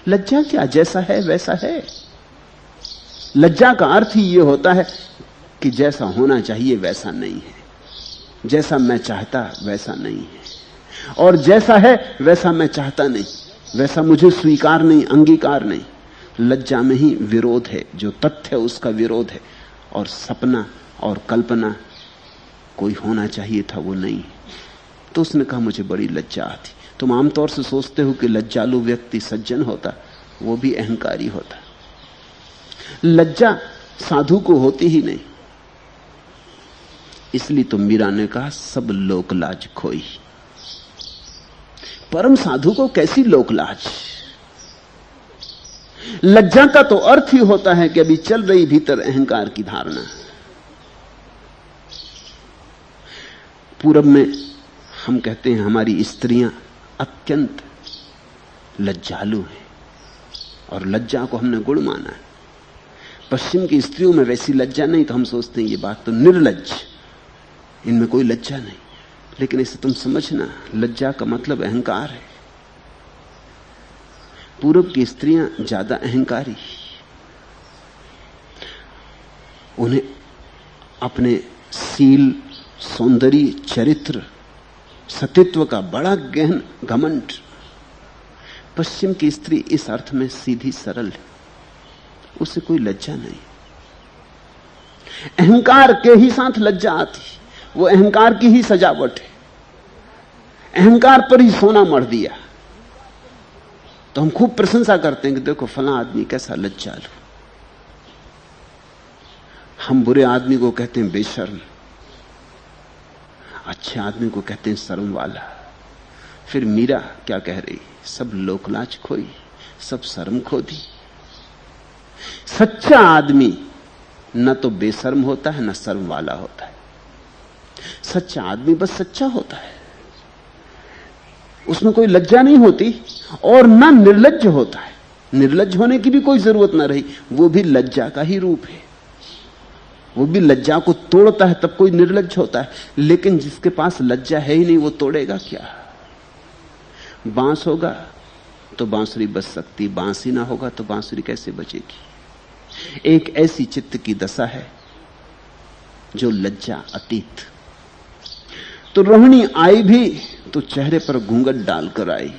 लज्जा क्या, जैसा है वैसा है। लज्जा का अर्थ ही यह होता है कि जैसा होना चाहिए वैसा नहीं है, जैसा मैं चाहता वैसा नहीं है, और जैसा है वैसा मैं चाहता नहीं, वैसा मुझे स्वीकार नहीं, अंगीकार नहीं। लज्जा में ही विरोध है, जो तथ्य उसका विरोध है। और सपना और कल्पना कोई होना चाहिए था वो नहीं। तो उसने कहा मुझे बड़ी लज्जा आती। तुम आमतौर से सोचते हो कि लज्जालु व्यक्ति सज्जन होता, वो भी अहंकारी होता। लज्जा साधु को होती ही नहीं। इसलिए तो मीरा ने कहा सब लोक लाज खोई। परम साधु को कैसी लोक लाज? लज्जा का तो अर्थ ही होता है कि अभी चल रही भीतर अहंकार की धारणा, पूरब में हम कहते हैं हमारी स्त्रियां अत्यंत लज्जालु हैं और लज्जा को हमने गुण माना है। पश्चिम की स्त्रियों में वैसी लज्जा नहीं, तो हम सोचते हैं ये बात तो निर्लज्ज, इनमें कोई लज्जा नहीं। लेकिन इसे तुम समझना, लज्जा का मतलब अहंकार है। पूरब की स्त्रियां ज्यादा अहंकारी, उन्हें अपने सील, सौंदर्य, चरित्र, सतीत्व का बड़ा गहन घमंड। पश्चिम की स्त्री इस अर्थ में सीधी सरल है, उसे कोई लज्जा नहीं। अहंकार के ही साथ लज्जा आती, वो अहंकार की ही सजावट है। अहंकार पर ही सोना मढ़ दिया तो हम खूब प्रशंसा करते हैं कि देखो फला आदमी कैसा लज्जालु। हम बुरे आदमी को कहते हैं बेशर्म, अच्छे आदमी को कहते हैं शर्म वाला। फिर मीरा क्या कह रही, सब लोकलाज खोई, सब शर्म खो दी। सच्चा आदमी न तो बेशर्म होता है न शर्म वाला होता है। सच्चा आदमी बस सच्चा होता है, उसमें कोई लज्जा नहीं होती और न निर्लज्ज होता है। निर्लज्ज होने की भी कोई जरूरत ना रही, वो भी लज्जा का ही रूप है। वो भी लज्जा को तोड़ता है तब कोई निर्लज्ज होता है। लेकिन जिसके पास लज्जा है ही नहीं, वो तोड़ेगा क्या? बांस होगा तो बांसुरी बच सकती, बांस ही ना होगा तो बांसुरी कैसे बचेगी? एक ऐसी चित्त की दशा है जो लज्जा अतीत। तो रोहिणी आई भी तो चेहरे पर घूंघट डालकर आई।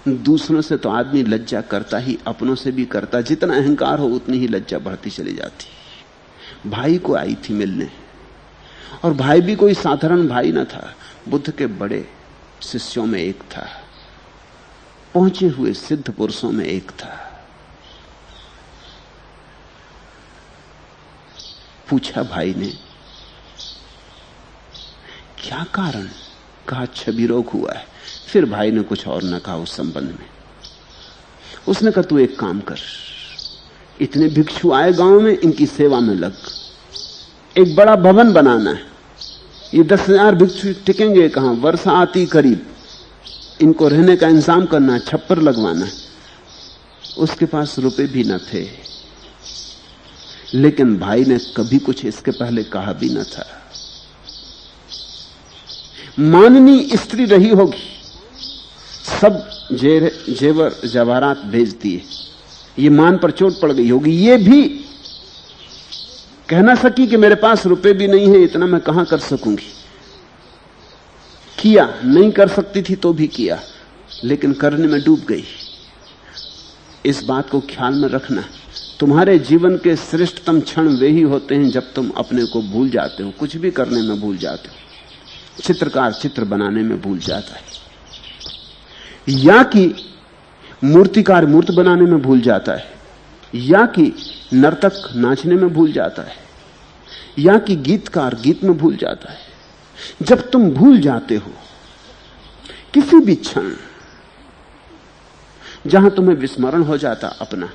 दूसरों से तो आदमी लज्जा करता ही, अपनों से भी करता। जितना अहंकार हो उतनी ही लज्जा बढ़ती चली जाती। भाई को आई थी मिलने, और भाई भी कोई साधारण भाई न था, बुद्ध के बड़े शिष्यों में एक था, पहुंचे हुए सिद्ध पुरुषों में एक था। पूछा भाई ने, क्या कारण? कहा छवि रोग हुआ है। फिर भाई ने कुछ और न कहा उस संबंध में। उसने कहा तू एक काम कर, इतने भिक्षु आए गांव में, इनकी सेवा में लग। एक बड़ा भवन बनाना है, ये 10,000 भिक्षु टिकेंगे कहां? वर्षा आती करीब, इनको रहने का इंतजाम करना है, छप्पर लगवाना है। उसके पास रुपए भी न थे, लेकिन भाई ने कभी कुछ इसके पहले कहा भी न था। माननी स्त्री रही होगी, सब जेवर जवाहरात भेज दिए, ये मान पर चोट पड़ गई होगी। ये भी कह ना सकी कि मेरे पास रुपए भी नहीं है, इतना मैं कहां कर सकूंगी। किया, नहीं कर सकती थी तो भी किया, लेकिन करने में डूब गई। इस बात को ख्याल में रखना, तुम्हारे जीवन के श्रेष्ठतम क्षण वे ही होते हैं जब तुम अपने को भूल जाते हो, कुछ भी करने में भूल जाते हो। चित्रकार चित्र बनाने में भूल जाता है, या कि मूर्तिकार मूर्त बनाने में भूल जाता है, या कि नर्तक नाचने में भूल जाता है, या कि गीतकार गीत में भूल जाता है। जब तुम भूल जाते हो किसी भी क्षण जहां तुम्हें विस्मरण हो जाता अपना,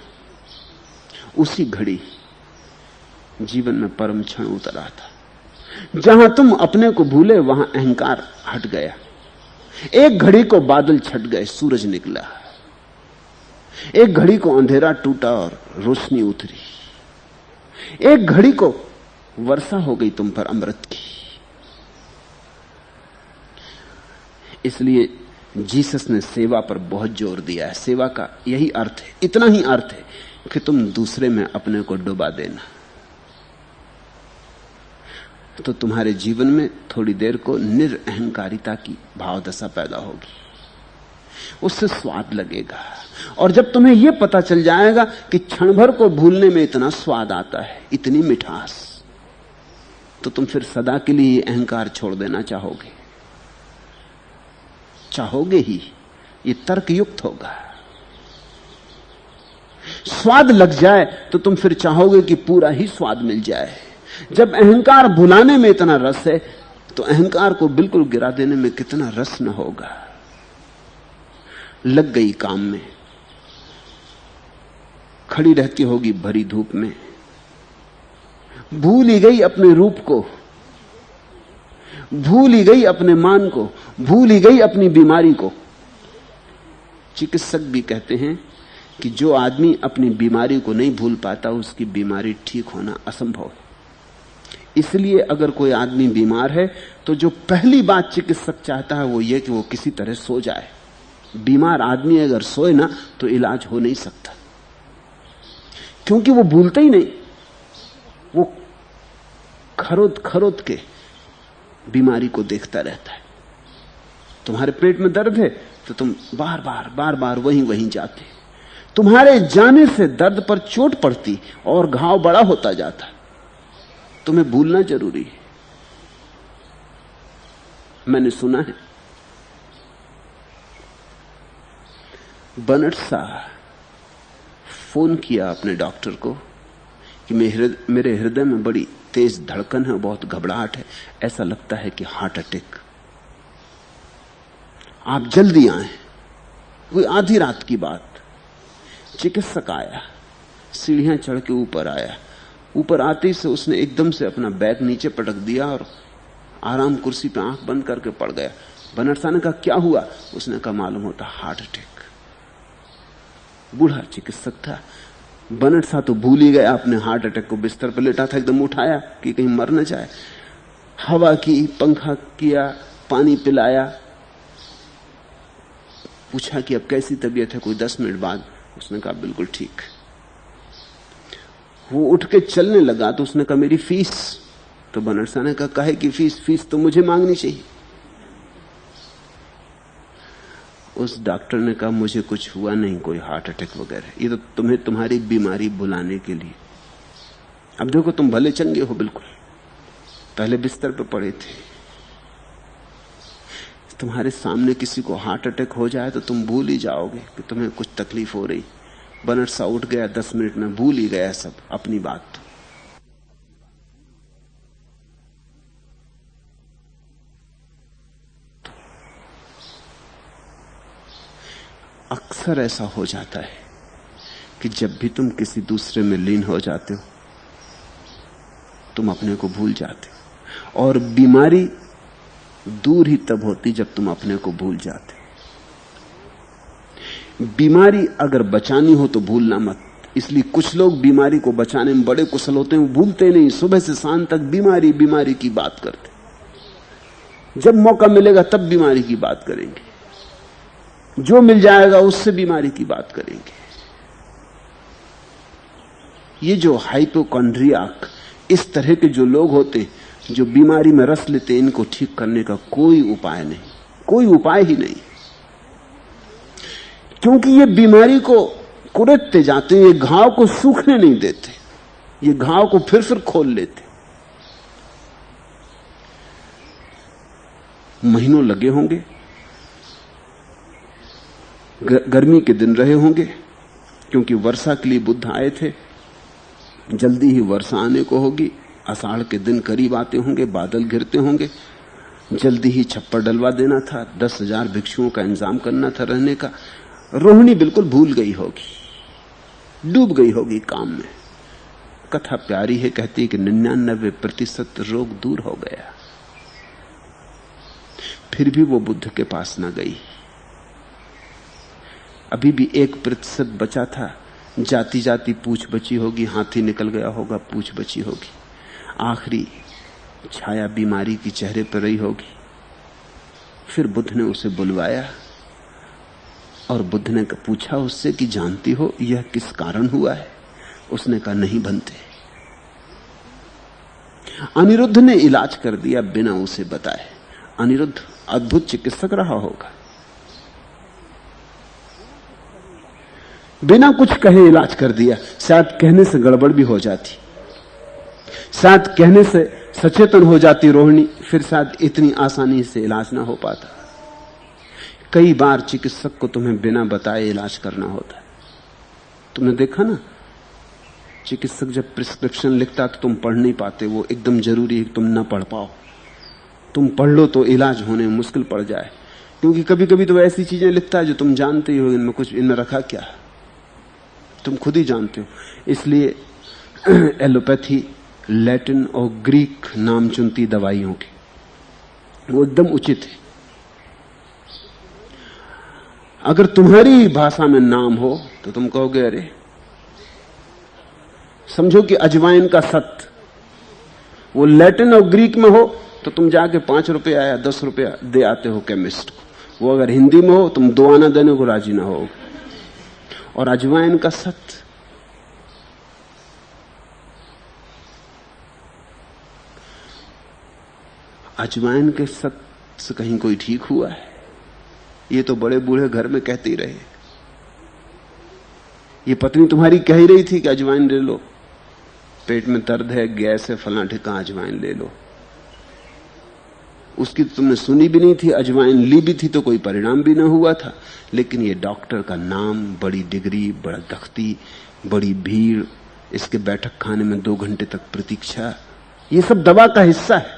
उसी घड़ी जीवन में परम क्षण उतर आता। जहां तुम अपने को भूले वहां अहंकार हट गया। एक घड़ी को बादल छट गए, सूरज निकला। एक घड़ी को अंधेरा टूटा और रोशनी उतरी। एक घड़ी को वर्षा हो गई तुम पर अमृत की। इसलिए जीसस ने सेवा पर बहुत जोर दिया है। सेवा का यही अर्थ है, इतना ही अर्थ है कि तुम दूसरे में अपने को डुबा देना, तो तुम्हारे जीवन में थोड़ी देर को निरअहंकारिता की भावदशा पैदा होगी, उससे स्वाद लगेगा। और जब तुम्हें यह पता चल जाएगा कि क्षण भर को भूलने में इतना स्वाद आता है, इतनी मिठास, तो तुम फिर सदा के लिए अहंकार छोड़ देना चाहोगे। चाहोगे ही, ये तर्कयुक्त होगा। स्वाद लग जाए तो तुम फिर चाहोगे कि पूरा ही स्वाद मिल जाए। जब अहंकार भुलाने में इतना रस है, तो अहंकार को बिल्कुल गिरा देने में कितना रस न होगा। लग गई काम में, खड़ी रहती होगी भरी धूप में, भूल ही गई अपने रूप को, भूल ही गई अपने मान को, भूल ही गई अपनी बीमारी को। चिकित्सक भी कहते हैं कि जो आदमी अपनी बीमारी को नहीं भूल पाता उसकी बीमारी ठीक होना असंभव है। इसलिए अगर कोई आदमी बीमार है तो जो पहली बात चिकित्सक चाहता है वो ये कि वो किसी तरह सो जाए। बीमार आदमी अगर सोए ना तो इलाज हो नहीं सकता, क्योंकि वो भूलता ही नहीं, वो खरोद खरोद के बीमारी को देखता रहता है। तुम्हारे पेट में दर्द है तो तुम बार बार वहीं जाते। तुम्हारे जाने से दर्द पर चोट पड़ती और घाव बड़ा होता जाता। तुम्हें भूलना जरूरी है। मैंने सुना है बर्नार्ड शॉ फोन किया अपने डॉक्टर को कि मेरे हृदय में बड़ी तेज धड़कन है, बहुत घबराहट है, ऐसा लगता है कि हार्ट अटैक, आप जल्दी आए। कोई आधी रात की बात। चिकित्सक आया, सीढ़ियां चढ़ के ऊपर आया। ऊपर आते ही से उसने एकदम से अपना बैग नीचे पटक दिया और आराम कुर्सी पे आंख बंद करके पड़ गया। बर्नार्ड शॉ ने कहा क्या हुआ? उसने कहा मालूम होता हार्ट अटैक। बूढ़ा चिकित्सक था। बर्नार्ड शॉ तो भूल ही गया अपने हार्ट अटैक को। बिस्तर पर लेटा था, एकदम उठाया कि कहीं मर न जाए। हवा की, पंखा किया, पानी पिलाया, पूछा कि अब कैसी तबीयत है। कोई 10 मिनट बाद उसने कहा बिल्कुल ठीक। वो उठ के चलने लगा तो उसने कहा मेरी फीस। तो बर्नार्ड शॉ ने कहा काहे की फीस? फीस तो मुझे मांगनी चाहिए। उस डॉक्टर ने कहा मुझे कुछ हुआ नहीं, कोई हार्ट अटैक वगैरह, ये तो तुम्हें तुम्हारी बीमारी भुलाने के लिए। अब देखो तुम भले चंगे हो बिल्कुल, पहले बिस्तर पे पड़े थे। तुम्हारे सामने किसी को हार्ट अटैक हो जाए तो तुम भूल ही जाओगे कि तुम्हें कुछ तकलीफ हो रही। बर्नार्ड शॉ उठ गया, 10 मिनट में भूल ही गया सब अपनी बात। अक्सर ऐसा हो जाता है कि जब भी तुम किसी दूसरे में लीन हो जाते हो तुम अपने को भूल जाते हो। और बीमारी दूर ही तब होती जब तुम अपने को भूल जाते। बीमारी अगर बचानी हो तो भूलना मत। इसलिए कुछ लोग बीमारी को बचाने में बड़े कुशल होते हैं, वो भूलते नहीं। सुबह से शाम तक बीमारी बीमारी की बात करते। जब मौका मिलेगा तब बीमारी की बात करेंगे, जो मिल जाएगा उससे बीमारी की बात करेंगे। ये जो हाइपोकॉन्ड्रियाक, इस तरह के जो लोग होते जो बीमारी में रस लेते, इनको ठीक करने का कोई उपाय नहीं, कोई उपाय ही नहीं। क्योंकि ये बीमारी को कुरेदते जाते हैं, ये घाव को सूखने नहीं देते, ये घाव को फिर खोल लेते। महीनों लगे होंगे, गर्मी के दिन रहे होंगे, क्योंकि वर्षा के लिए बुद्ध आए थे। जल्दी ही वर्षा आने को होगी, आषाढ़ के दिन करीब आते होंगे, बादल घिरते होंगे, जल्दी ही छप्पर डलवा देना था, 10,000 भिक्षुओं का इंतजाम करना था रहने का। रोहिणी बिल्कुल भूल गई होगी, डूब गई होगी काम में। कथा प्यारी है, कहती है कि 99% रोग दूर हो गया। फिर भी वो बुद्ध के पास न गई। अभी भी 1% बचा था। जाती जाती पूछ बची होगी, हाथी निकल गया होगा, पूछ बची होगी। आखिरी छाया बीमारी की चेहरे पर रही होगी। फिर बुद्ध ने उसे बुलवाया और बुद्ध ने पूछा उससे कि जानती हो यह किस कारण हुआ है? उसने कहा नहीं बनते। अनिरुद्ध ने इलाज कर दिया बिना उसे बताए। अनिरुद्ध अद्भुत चिकित्सक रहा होगा, बिना कुछ कहे इलाज कर दिया। शायद कहने से गड़बड़ भी हो जाती, शायद कहने से सचेतन हो जाती रोहिणी, फिर शायद इतनी आसानी से इलाज ना हो पाता। कई बार चिकित्सक को तुम्हें बिना बताए इलाज करना होता है। तुमने देखा ना, चिकित्सक जब प्रिस्क्रिप्शन लिखता तो तुम पढ़ नहीं पाते, वो एकदम जरूरी है कि तुम ना पढ़ पाओ। तुम पढ़ लो तो इलाज होने में मुश्किल पड़ जाए, क्योंकि कभी कभी तो ऐसी चीजें लिखता है जो तुम जानते ही हो इनमें कुछ, इनमें रखा क्या तुम खुद ही जानते हो। इसलिए एलोपैथी लैटिन और ग्रीक नाम चुनती दवाइयों के। वो एकदम उचित है। अगर तुम्हारी भाषा में नाम हो तो तुम कहोगे अरे, समझो कि अजवाइन का सत्य वो लैटिन और ग्रीक में हो तो तुम जाके 5 रुपया या 10 रुपया दे आते हो केमिस्ट को। वो अगर हिंदी में हो तुम 2 आना देने को राजी ना हो। और अजवाइन का सत्य, अजवाइन के सत्य से कहीं कोई ठीक हुआ है? ये तो बड़े बूढ़े घर में कहते ही रहे। ये पत्नी तुम्हारी कह ही रही थी कि अजवाइन ले लो, पेट में दर्द है, गैस है, फलां ठिकां, अजवाइन ले लो। उसकी तो तुमने सुनी भी नहीं थी, अजवाइन ली भी थी तो कोई परिणाम भी ना हुआ था। लेकिन ये डॉक्टर का नाम, बड़ी डिग्री, बड़ा तख्ती, बड़ी भीड़, इसके बैठक खाने में 2 घंटे तक प्रतीक्षा, ये सब दवा का हिस्सा है।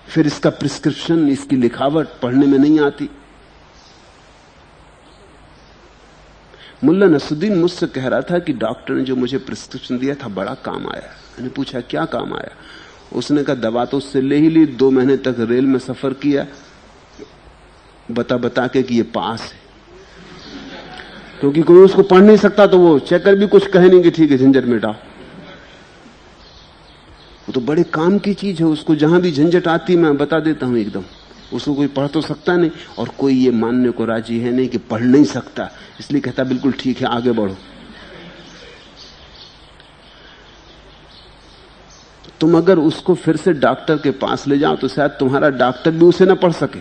फिर इसका प्रिस्क्रिप्शन, इसकी लिखावट पढ़ने में नहीं आती। मुल्ला नसरुद्दीन मुझसे कह रहा था कि डॉक्टर ने जो मुझे प्रिस्क्रिप्शन दिया था बड़ा काम आया। मैंने पूछा क्या काम आया? उसने कहा दवा तो उससे ले ही ली, 2 महीने तक रेल में सफर किया बता बता के कि ये पास है, क्योंकि कोई उसको पढ़ नहीं सकता तो वो चेकर भी कुछ कहे नहीं कि ठीक है झंझट मिटाओ। वो तो बड़े काम की चीज है, उसको जहां भी झंझट आती मैं बता देता हूं एकदम। उसको कोई पढ़ तो सकता नहीं और कोई ये मानने को राजी है नहीं कि पढ़ नहीं सकता, इसलिए कहता बिल्कुल ठीक है आगे बढ़ो। तुम अगर उसको फिर से डॉक्टर के पास ले जाओ तो शायद तुम्हारा डॉक्टर भी उसे ना पढ़ सके।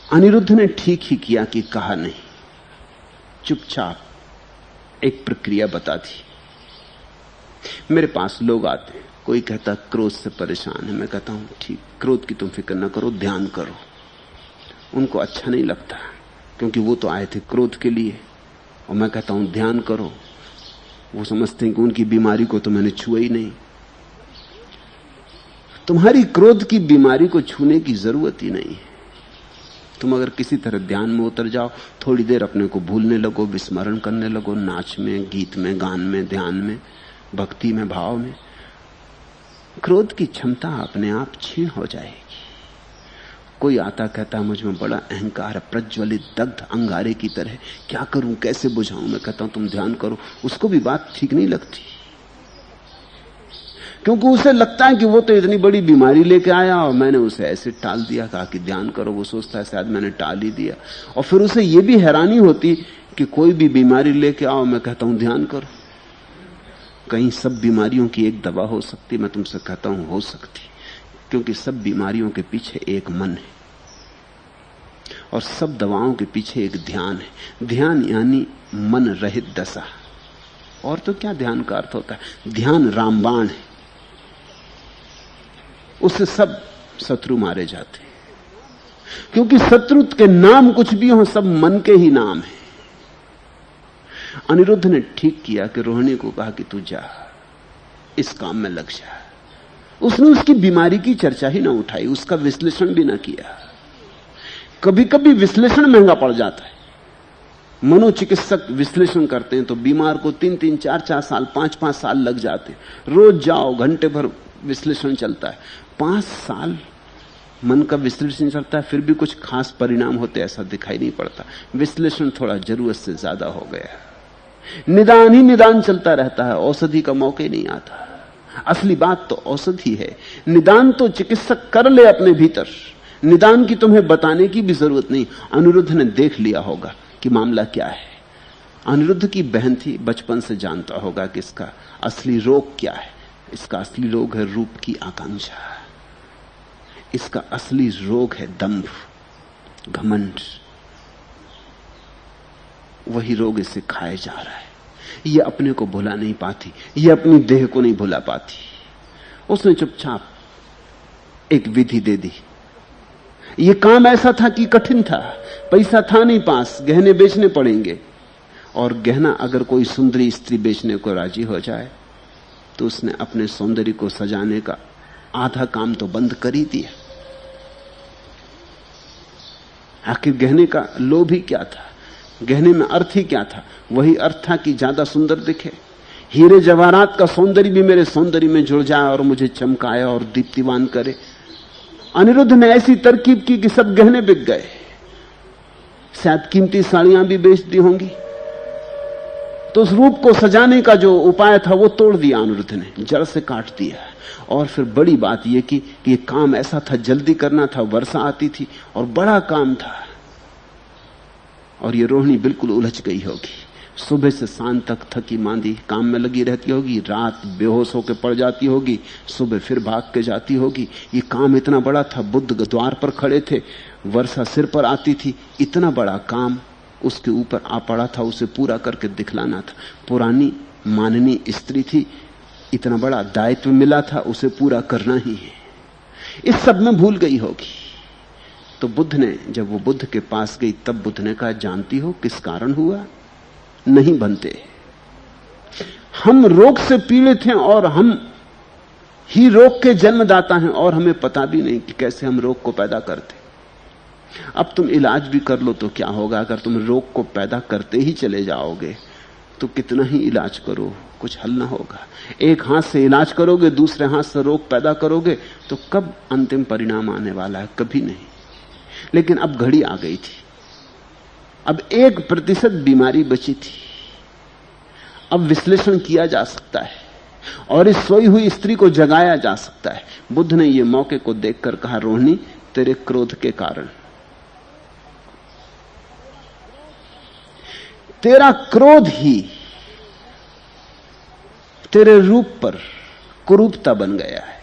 अनिरुद्ध ने ठीक ही किया कि कहा नहीं, चुपचाप एक प्रक्रिया बता दी। मेरे पास लोग आते हैं, कोई कहता क्रोध से परेशान है, मैं कहता हूं ठीक, क्रोध की तुम फिक्र ना करो, ध्यान करो। उनको अच्छा नहीं लगता क्योंकि वो तो आए थे क्रोध के लिए, और मैं कहता हूं ध्यान करो। वो समझते हैं कि उनकी बीमारी को तो मैंने छुआ ही नहीं। तुम्हारी क्रोध की बीमारी को छूने की जरूरत ही नहीं है। तुम अगर किसी तरह ध्यान में उतर जाओ, थोड़ी देर अपने को भूलने लगो, विस्मरण करने लगो, नाच में, गीत में, गान में, ध्यान में, भक्ति में, भाव में, क्रोध की क्षमता अपने आप क्षीण हो जाएगी। कोई आता कहता मुझ में बड़ा अहंकार है, प्रज्वलित दग्ध अंगारे की तरह, क्या करूं, कैसे बुझाऊं? मैं कहता हूं तुम ध्यान करो। उसको भी बात ठीक नहीं लगती, क्योंकि उसे लगता है कि वो तो इतनी बड़ी बीमारी लेके आया और मैंने उसे ऐसे टाल दिया, कहा कि ध्यान करो। वो सोचता है शायद मैंने टाल ही दिया। और फिर उसे ये भी हैरानी होती कि कोई भी बीमारी लेके आओ, मैं कहता हूं ध्यान करो। कहीं सब बीमारियों की एक दवा हो सकती? मैं तुमसे कहता हूं हो सकती, क्योंकि सब बीमारियों के पीछे एक मन है और सब दवाओं के पीछे एक ध्यान है। ध्यान यानी मन रहित दशा। और तो क्या ध्यान का अर्थ होता है? ध्यान रामबाण है, उससे सब शत्रु मारे जाते, क्योंकि शत्रु के नाम कुछ भी हो, सब मन के ही नाम है। अनिरुद्ध ने ठीक किया कि रोहिणी को कहा कि तू जा, इस काम में लग जा। उसने उसकी बीमारी की चर्चा ही ना उठाई, उसका विश्लेषण भी ना किया। कभी कभी विश्लेषण महंगा पड़ जाता है। मनोचिकित्सक विश्लेषण करते हैं तो बीमार को 3-3, 4-4 साल, 5-5 साल लग जाते। रोज जाओ, घंटे भर विश्लेषण चलता है। 5 साल मन का विश्लेषण चलता है, फिर भी कुछ खास परिणाम होते ऐसा दिखाई नहीं पड़ता। विश्लेषण थोड़ा जरूरत से ज्यादा हो गया। निदान ही निदान चलता रहता है, औषधि का मौका ही नहीं आता। असली बात तो औषधि है। निदान तो चिकित्सक कर ले अपने भीतर, निदान की तुम्हें बताने की भी जरूरत नहीं। अनिरुद्ध ने देख लिया होगा कि मामला क्या है। अनिरुद्ध की बहन थी, बचपन से जानता होगा कि इसका असली रोग क्या है। इसका असली रोग है रूप की आकांक्षा, इसका असली रोग है दंभ, घमंड। वही रोग इसे खाए जा रहा है। ये अपने को भुला नहीं पाती, ये अपनी देह को नहीं भुला पाती। उसने चुपचाप एक विधि दे दी। ये काम ऐसा था कि कठिन था, पैसा था नहीं पास, गहने बेचने पड़ेंगे। और गहना अगर कोई सुंदरी स्त्री बेचने को राजी हो जाए तो उसने अपने सौंदर्य को सजाने का आधा काम तो बंद कर ही दिया। आखिर गहने का लोभ ही क्या था? गहने में अर्थ ही क्या था? वही अर्थ था कि ज्यादा सुंदर दिखे। हीरे जवाहरात का सौंदर्य भी मेरे सौंदर्य में जुड़ जाए और मुझे चमकाए और दीप्तिवान करे। अनिरुद्ध ने ऐसी तरकीब की कि सब गहने बिक गए। शायद कीमती साड़ियां भी बेच दी होंगी। तो उस रूप को सजाने का जो उपाय था वो तोड़ दिया अनिरुद्ध ने, जड़ से काट दिया। और फिर बड़ी बात यह कि ये काम ऐसा था, जल्दी करना था, वर्षा आती थी और बड़ा काम था। और ये रोहिणी बिल्कुल उलझ गई होगी। सुबह से सांझ तक थकी मांदी काम में लगी रहती होगी, रात बेहोश होकर पड़ जाती होगी, सुबह फिर भाग के जाती होगी। ये काम इतना बड़ा था, बुद्ध द्वार पर खड़े थे, वर्षा सिर पर आती थी, इतना बड़ा काम उसके ऊपर आ पड़ा था, उसे पूरा करके दिखलाना था। पुरानी माननीय स्त्री थी, इतना बड़ा दायित्व मिला था, उसे पूरा करना ही है। इस सब में भूल गई होगी। तो बुद्ध ने, जब वो बुद्ध के पास गई, तब बुद्ध ने कहा, जानती हो किस कारण हुआ? नहीं बनते। हम रोग से पीड़ित हैं और हम ही रोग के जन्मदाता हैं और हमें पता भी नहीं कि कैसे हम रोग को पैदा करते। अब तुम इलाज भी कर लो तो क्या होगा? अगर तुम रोग को पैदा करते ही चले जाओगे तो कितना ही इलाज करो, कुछ हल ना होगा। एक हाथ से इलाज करोगे, दूसरे हाथ से रोग पैदा करोगे, तो कब अंतिम परिणाम आने वाला है? कभी नहीं। लेकिन अब घड़ी आ गई थी, अब 1% बीमारी बची थी। अब विश्लेषण किया जा सकता है और इस सोई हुई स्त्री को जगाया जा सकता है। बुद्ध ने यह मौके को देखकर कहा, रोहिणी, तेरे क्रोध के कारण, तेरा क्रोध ही तेरे रूप पर कुरूपता बन गया है।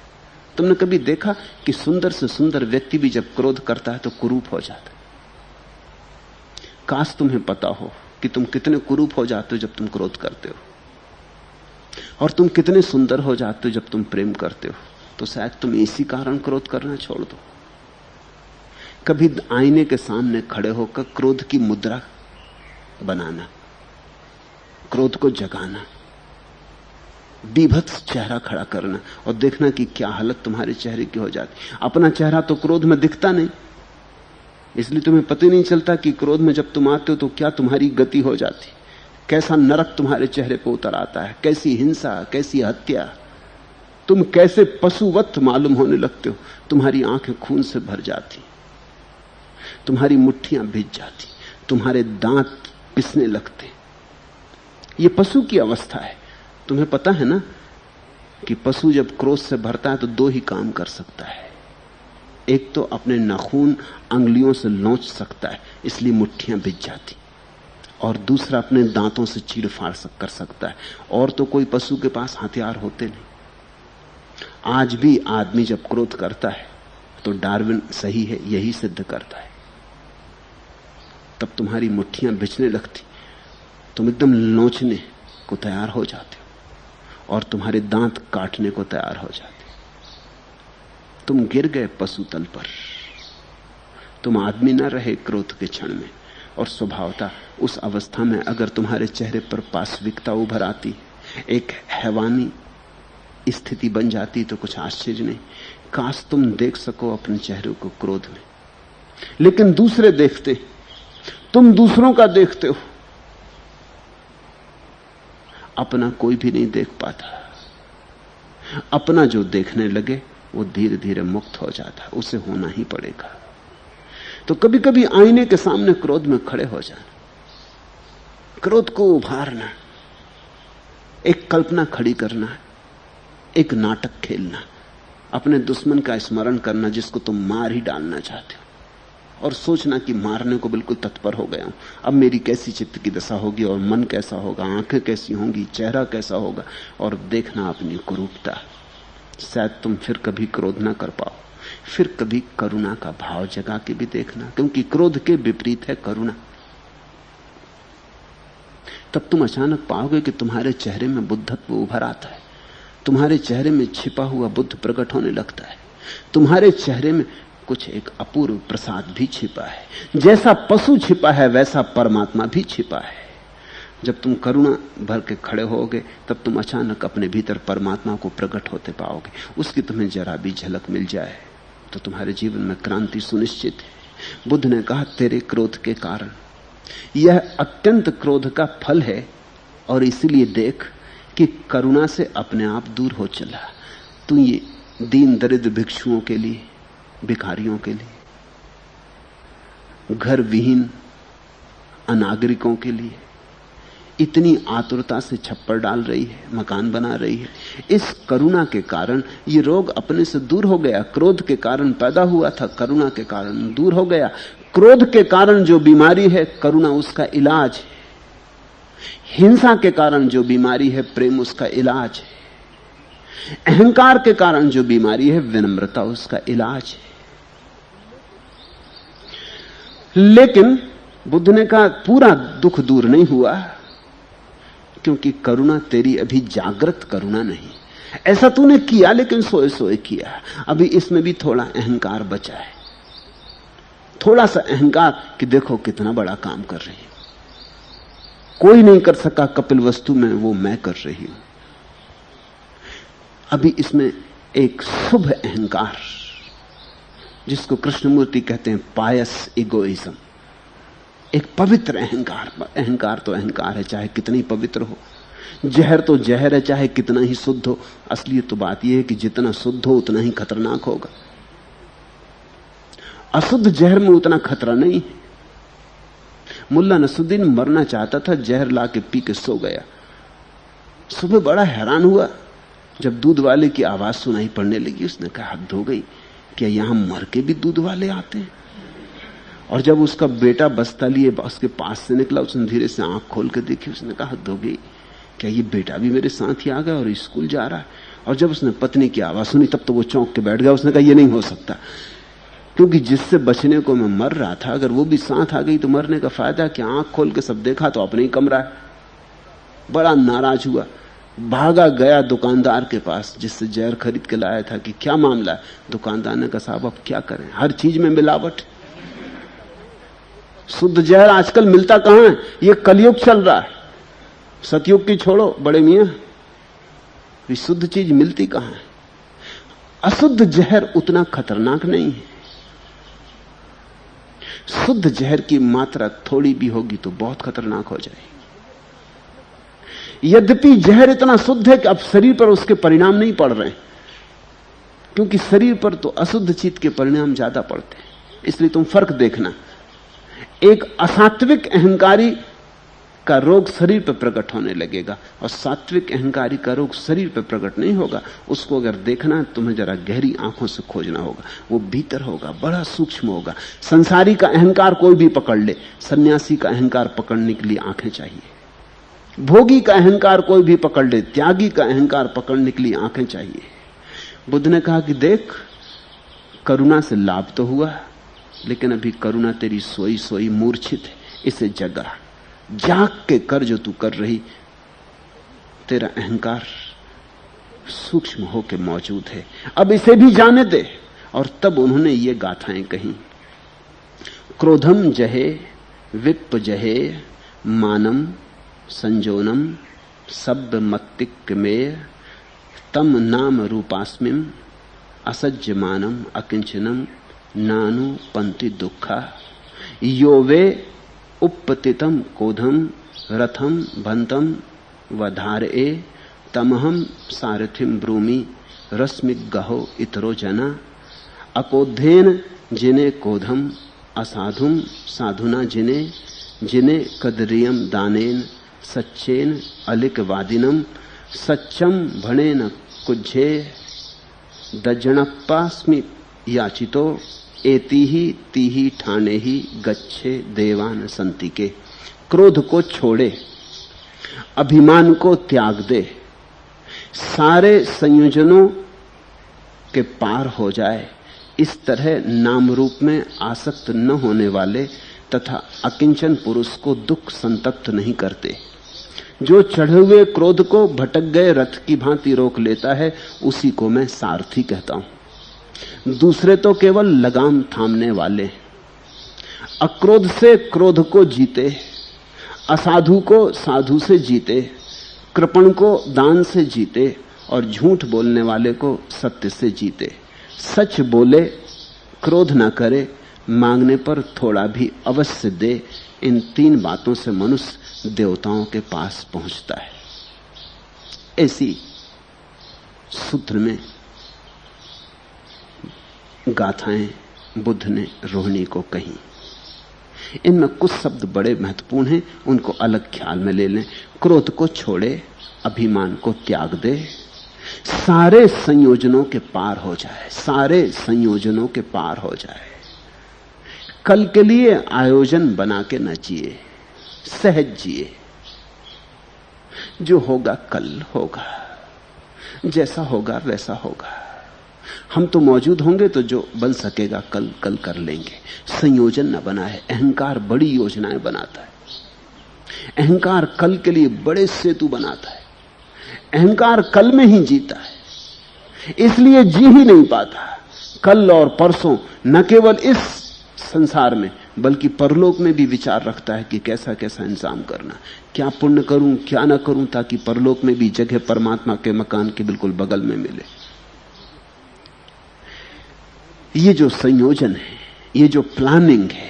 तुमने कभी देखा कि सुंदर से सुंदर व्यक्ति भी जब क्रोध करता है तो कुरूप हो जाता है? काश तुम्हें पता हो कि तुम कितने कुरूप हो जाते हो जब तुम क्रोध करते हो, और तुम कितने सुंदर हो जाते हो जब तुम प्रेम करते हो। तो शायद तुम इसी कारण क्रोध करना छोड़ दो। कभी आईने के सामने खड़े होकर क्रोध की मुद्रा बनाना, क्रोध को जगाना, बीभत्स चेहरा खड़ा करना और देखना कि क्या हालत तुम्हारे चेहरे की हो जाती। अपना चेहरा तो क्रोध में दिखता नहीं, इसलिए तुम्हें पता ही नहीं चलता कि क्रोध में जब तुम आते हो तो क्या तुम्हारी गति हो जाती, कैसा नरक तुम्हारे चेहरे पर उतर आता है, कैसी हिंसा, कैसी हत्या। तुम कैसे पशुवत मालूम होने लगते हो। तुम्हारी आंखें खून से भर जाती, तुम्हारी मुट्ठियां भीज जाती, तुम्हारे दांत पिसने लगते। ये पशु की अवस्था है। तुम्हें पता है ना कि पशु जब क्रोध से भरता है तो 2 ही काम कर सकता है। एक तो अपने नाखून अंगुलियों से नोच सकता है, इसलिए मुट्ठियां भिज जाती, और दूसरा अपने दांतों से चीर-फाड़ कर सकता है। और तो कोई पशु के पास हथियार होते नहीं। आज भी आदमी जब क्रोध करता है तो डार्विन सही है, यही सिद्ध करता है। तब तुम्हारी मुट्ठियां भिजने लगती, तुम एकदम नोचने को तैयार हो जाते हो और तुम्हारे दांत काटने को तैयार हो जाते। तुम गिर गए पशु तल पर, तुम आदमी न रहे क्रोध के क्षण में। और स्वभावता उस अवस्था में अगर तुम्हारे चेहरे पर पाशविकता उभर आती, एक हैवानी स्थिति बन जाती, तो कुछ आश्चर्य नहीं। काश तुम देख सको अपने चेहरे को क्रोध में। लेकिन दूसरे देखते, तुम दूसरों का देखते हो, अपना कोई भी नहीं देख पाता। अपना जो देखने लगे वो धीरे धीरे मुक्त हो जाता है, उसे होना ही पड़ेगा। तो कभी कभी आईने के सामने क्रोध में खड़े हो जाना, क्रोध को उभारना, एक कल्पना खड़ी करना, एक नाटक खेलना, अपने दुश्मन का स्मरण करना जिसको तुम मार ही डालना चाहते हो, और सोचना कि मारने को बिल्कुल तत्पर हो गया हूं। अब मेरी कैसी चित्त की दशा होगी और मन कैसा होगा, आंखें कैसी होंगी, चेहरा कैसा होगा, और देखना अपनी कुरूपता। शायद तुम फिर कभी क्रोध ना कर पाओ। फिर कभी करुणा का भाव जगा के भी देखना, क्योंकि क्रोध के विपरीत है करुणा। तब तुम अचानक पाओगे कि तुम्हारे चेहरे में बुद्धत्व उभर आता है, तुम्हारे चेहरे में छिपा हुआ बुद्ध प्रकट होने लगता है, तुम्हारे चेहरे में कुछ एक अपूर्व प्रसाद भी छिपा है। जैसा पशु छिपा है वैसा परमात्मा भी छिपा है। जब तुम करुणा भर के खड़े होगे तब तुम अचानक अपने भीतर परमात्मा को प्रकट होते पाओगे। उसकी तुम्हें जरा भी झलक मिल जाए तो तुम्हारे जीवन में क्रांति सुनिश्चित है। बुद्ध ने कहा, तेरे क्रोध के कारण यह अत्यंत क्रोध का फल है। और इसीलिए देख कि करुणा से अपने आप दूर हो चला। तू ये दीन दरिद्र भिक्षुओं के लिए, भिखारियों के लिए, घर विहीन अनागरिकों के लिए इतनी आतुरता से छप्पर डाल रही है, मकान बना रही है। इस करुणा के कारण ये रोग अपने से दूर हो गया। क्रोध के कारण पैदा हुआ था, करुणा के कारण दूर हो गया। क्रोध के कारण जो बीमारी है, करुणा उसका इलाज है। हिंसा के कारण जो बीमारी है, प्रेम उसका इलाज है। अहंकार के कारण जो बीमारी है, विनम्रता उसका इलाज है। लेकिन बुद्ध ने कहा पूरा दुख दूर नहीं हुआ, क्योंकि करुणा तेरी अभी जागृत करुणा नहीं। ऐसा तूने किया लेकिन सोए सोए किया। अभी इसमें भी थोड़ा अहंकार बचा है, थोड़ा सा अहंकार कि देखो कितना बड़ा काम कर रही हूं, कोई नहीं कर सका कपिल वस्तु में, वो मैं कर रही हूं। अभी इसमें एक शुभ अहंकार, जिसको कृष्णमूर्ति कहते हैं पायस इगोइज्म, एक पवित्र अहंकार। अहंकार तो अहंकार है, चाहे कितनी पवित्र हो। जहर तो जहर है, चाहे कितना ही शुद्ध हो। असली तो बात यह है कि जितना शुद्ध हो उतना ही खतरनाक होगा। अशुद्ध जहर में उतना खतरा नहीं है। मुल्ला नसरुद्दीन मरना चाहता था, जहर ला के पी के सो गया। सुबह बड़ा हैरान हुआ जब दूध वाले की आवाज सुनाई पड़ने लगी। उसने कहा हद हो गई, क्या यहां मर के भी दूध वाले आते हैं? और जब उसका बेटा बस्ता लिए उसके पास से निकला, उसने धीरे से आंख खोल के देखी। उसने कहा हद हो गई, क्या ये बेटा भी मेरे साथ ही आ गया और स्कूल जा रहा है? और जब उसने पत्नी की आवाज सुनी तब तो वो चौंक के बैठ गया। उसने कहा यह नहीं हो सकता, क्योंकि जिससे बचने को मैं मर रहा था, अगर वो भी साथ आ गई तो मरने का फायदा क्या? आंख खोल के सब देखा तो अपने ही कमरा है। बड़ा नाराज हुआ, भागा गया दुकानदार के पास जिससे जहर खरीद के लाया था कि क्या मामला है। दुकानदार ने कहा साहब अब क्या करें, हर चीज में मिलावट। शुद्ध जहर आजकल मिलता कहां है? ये कलयुग चल रहा है, सतयुग की छोड़ो बड़े मियां, ये शुद्ध चीज मिलती कहां है? अशुद्ध जहर उतना खतरनाक नहीं है। शुद्ध जहर की मात्रा थोड़ी भी होगी तो बहुत खतरनाक हो जाएगी। यद्यपि जहर इतना शुद्ध है कि अब शरीर पर उसके परिणाम नहीं पड़ रहे, क्योंकि शरीर पर तो अशुद्ध चीज के परिणाम ज्यादा पड़ते हैं। इसलिए तुम फर्क देखना, एक असात्विक अहंकारी का रोग शरीर पर प्रकट होने लगेगा और सात्विक अहंकारी का रोग शरीर पर प्रकट नहीं होगा। उसको अगर देखना तुम्हें जरा गहरी आंखों से खोजना होगा, वो भीतर होगा, बड़ा सूक्ष्म होगा। संसारी का अहंकार कोई भी पकड़ ले, सन्यासी का अहंकार पकड़ने के लिए आंखें चाहिए। भोगी का अहंकार कोई भी पकड़ ले, त्यागी का अहंकार पकड़ने के लिए आंखें चाहिए। बुद्ध ने कहा कि देख, करुणा से लाभ तो हुआ, लेकिन अभी करुणा तेरी सोई सोई मूर्छित है, इसे जगा, जाग के कर जो तू कर रही। तेरा अहंकार सूक्ष्म होकर मौजूद है, अब इसे भी जाने दे। और तब उन्होंने ये गाथाएं कही, क्रोधम जहे विप जहे मानम संजोनम शब्द मत्तिक में तम नाम रूपास्मिम असज्जमानम अकिंचनम नानु पंथि दुखा यो वे उपपतितम कोधम रथम भंतम वधारे तमहम सारथिम ब्रूमि रश्मिक गहो इतरो जना अकोधेन जिने कोधम असाधुम साधुना जिने जिने कदरियम दानेन सच्चेन अलिक वादिनम सच्चम भनेन कुज्झे दजणप्पास्मि याचितो एति ही तीही ठाणे ही गच्छे देवान संति के। क्रोध को छोड़े, अभिमान को त्याग दे, सारे संयोजनों के पार हो जाए। इस तरह नाम रूप में आसक्त न होने वाले तथा अकिंचन पुरुष को दुख संतप्त नहीं करते। जो चढ़े हुए क्रोध को भटक गए रथ की भांति रोक लेता है, उसी को मैं सारथी कहता हूं। दूसरे तो केवल लगाम थामने वाले। अक्रोध से क्रोध को जीते, असाधु को साधु से जीते, कृपण को दान से जीते और झूठ बोलने वाले को सत्य से जीते। सच बोले, क्रोध न करे, मांगने पर थोड़ा भी अवश्य दे, इन 3 बातों से मनुष्य देवताओं के पास पहुंचता है। ऐसी सूत्र में गाथाएं बुद्ध ने रोहिणी को कही। इनमें कुछ शब्द बड़े महत्वपूर्ण हैं, उनको अलग ख्याल में ले लें। क्रोध को छोड़े, अभिमान को त्याग दे, सारे संयोजनों के पार हो जाए, सारे संयोजनों के पार हो जाए। कल के लिए आयोजन बना के न जिए, सहज जिए। जो होगा कल होगा, जैसा होगा वैसा होगा। हम तो मौजूद होंगे, तो जो बन सकेगा कल कल कर लेंगे। संयोजन न बनाए। अहंकार बड़ी योजनाएं बनाता है, अहंकार कल के लिए बड़े सेतु बनाता है। अहंकार कल में ही जीता है, इसलिए जी ही नहीं पाता। कल और परसों न केवल इस संसार में बल्कि परलोक में भी विचार रखता है कि कैसा कैसा इंतजाम करना, क्या पुण्य करूं क्या ना करूं, ताकि परलोक में भी जगह परमात्मा के मकान के बिल्कुल बगल में मिले। ये जो संयोजन है, ये जो प्लानिंग है,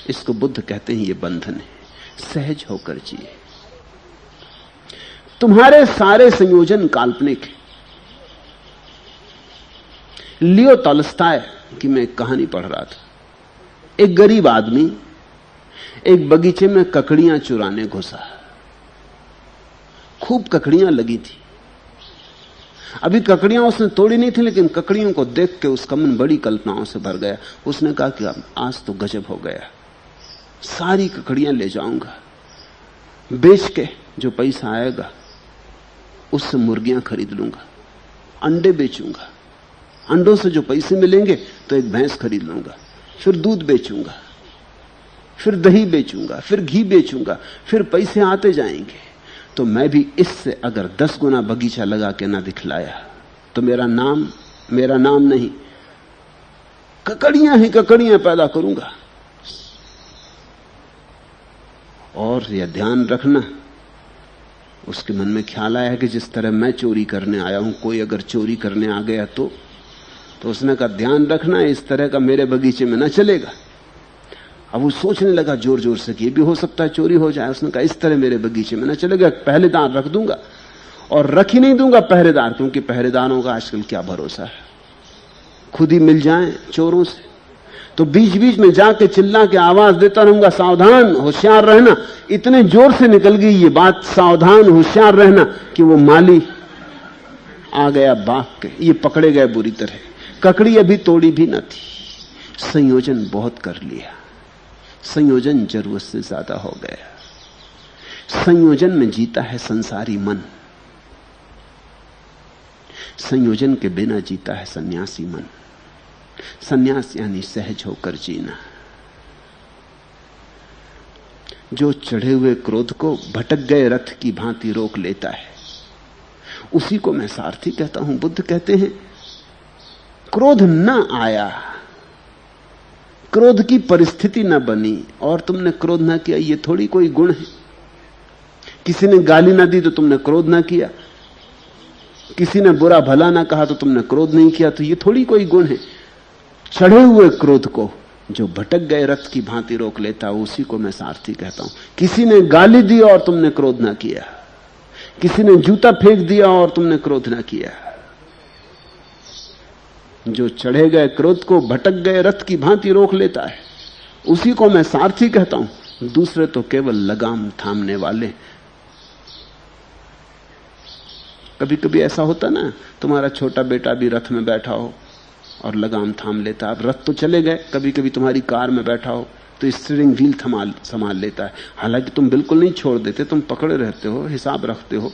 इसको बुद्ध कहते हैं ये बंधन है। सहज होकर जिए। तुम्हारे सारे संयोजन काल्पनिक हैं। लियो टॉल्स्टॉय की मैं एक कहानी पढ़ रहा था। एक गरीब आदमी एक बगीचे में ककड़ियां चुराने घुसा। खूब ककड़ियां लगी थी। अभी ककड़ियां उसने तोड़ी नहीं थी, लेकिन ककड़ियों को देख के उसका मन बड़ी कल्पनाओं से भर गया। उसने कहा कि अब आज तो गजब हो गया, सारी ककड़ियां ले जाऊंगा, बेच के जो पैसा आएगा उससे मुर्गियां खरीद लूंगा, अंडे बेचूंगा, अंडों से जो पैसे मिलेंगे तो एक भैंस खरीद लूंगा, फिर दूध बेचूंगा, फिर दही बेचूंगा, फिर घी बेचूंगा, फिर पैसे आते जाएंगे। तो मैं भी इससे अगर 10 गुना बगीचा लगा के ना दिखलाया तो मेरा नाम नहीं, ककड़ियां ही ककड़ियां पैदा करूंगा। और यह ध्यान रखना, उसके मन में ख्याल आया कि जिस तरह मैं चोरी करने आया हूं, कोई अगर चोरी करने आ गया तो उसने कहा ध्यान रखना इस तरह का मेरे बगीचे में ना चलेगा। अब वो सोचने लगा जोर जोर से कि ये भी हो सकता है चोरी हो जाए। उसने कहा इस तरह मेरे बगीचे में ना चलेगा, पहरेदार रख दूंगा, और रख ही नहीं दूंगा पहरेदार, क्योंकि पहरेदारों का आजकल क्या भरोसा है, खुद ही मिल जाएं चोरों से। तो बीच बीच में जाके चिल्ला के आवाज देता रहूंगा, सावधान होशियार रहना। इतने जोर से निकल गई ये बात, सावधान होशियार रहना, कि वो माली आ गया भाग के, ये पकड़े गए बुरी तरह। ककड़ी अभी तोड़ी भी न थी, संयोजन बहुत कर लिया, संयोजन जरूरत से ज्यादा हो गया। संयोजन में जीता है संसारी मन, संयोजन के बिना जीता है सन्यासी मन। सन्यास यानी सहज होकर जीना। जो चढ़े हुए क्रोध को भटक गए रथ की भांति रोक लेता है, उसी को मैं सारथी कहता हूं। बुद्ध कहते हैं क्रोध न आया, क्रोध की परिस्थिति न बनी और तुमने क्रोध ना किया, ये थोड़ी कोई गुण है। किसी ने गाली ना दी तो तुमने क्रोध ना किया, किसी ने बुरा भला ना कहा तो तुमने क्रोध नहीं किया, तो ये थोड़ी कोई गुण है। चढ़े हुए क्रोध को जो भटक गए रथ की भांति रोक लेता, उसी को मैं सारथी कहता हूं। किसी ने गाली दी और तुमने क्रोध ना किया, किसी ने जूता फेंक दिया और तुमने क्रोध ना किया। जो चढ़े गए क्रोध को भटक गए रथ की भांति रोक लेता है, उसी को मैं सारथी कहता हूं। दूसरे तो केवल लगाम थामने वाले। कभी कभी ऐसा होता ना, तुम्हारा छोटा बेटा भी रथ में बैठा हो और लगाम थाम लेता। अब रथ तो चले गए, कभी कभी तुम्हारी कार में बैठा हो तो स्टीयरिंग व्हील संभाल लेता है। हालांकि तुम बिल्कुल नहीं छोड़ देते, तुम पकड़े रहते हो, हिसाब रखते हो,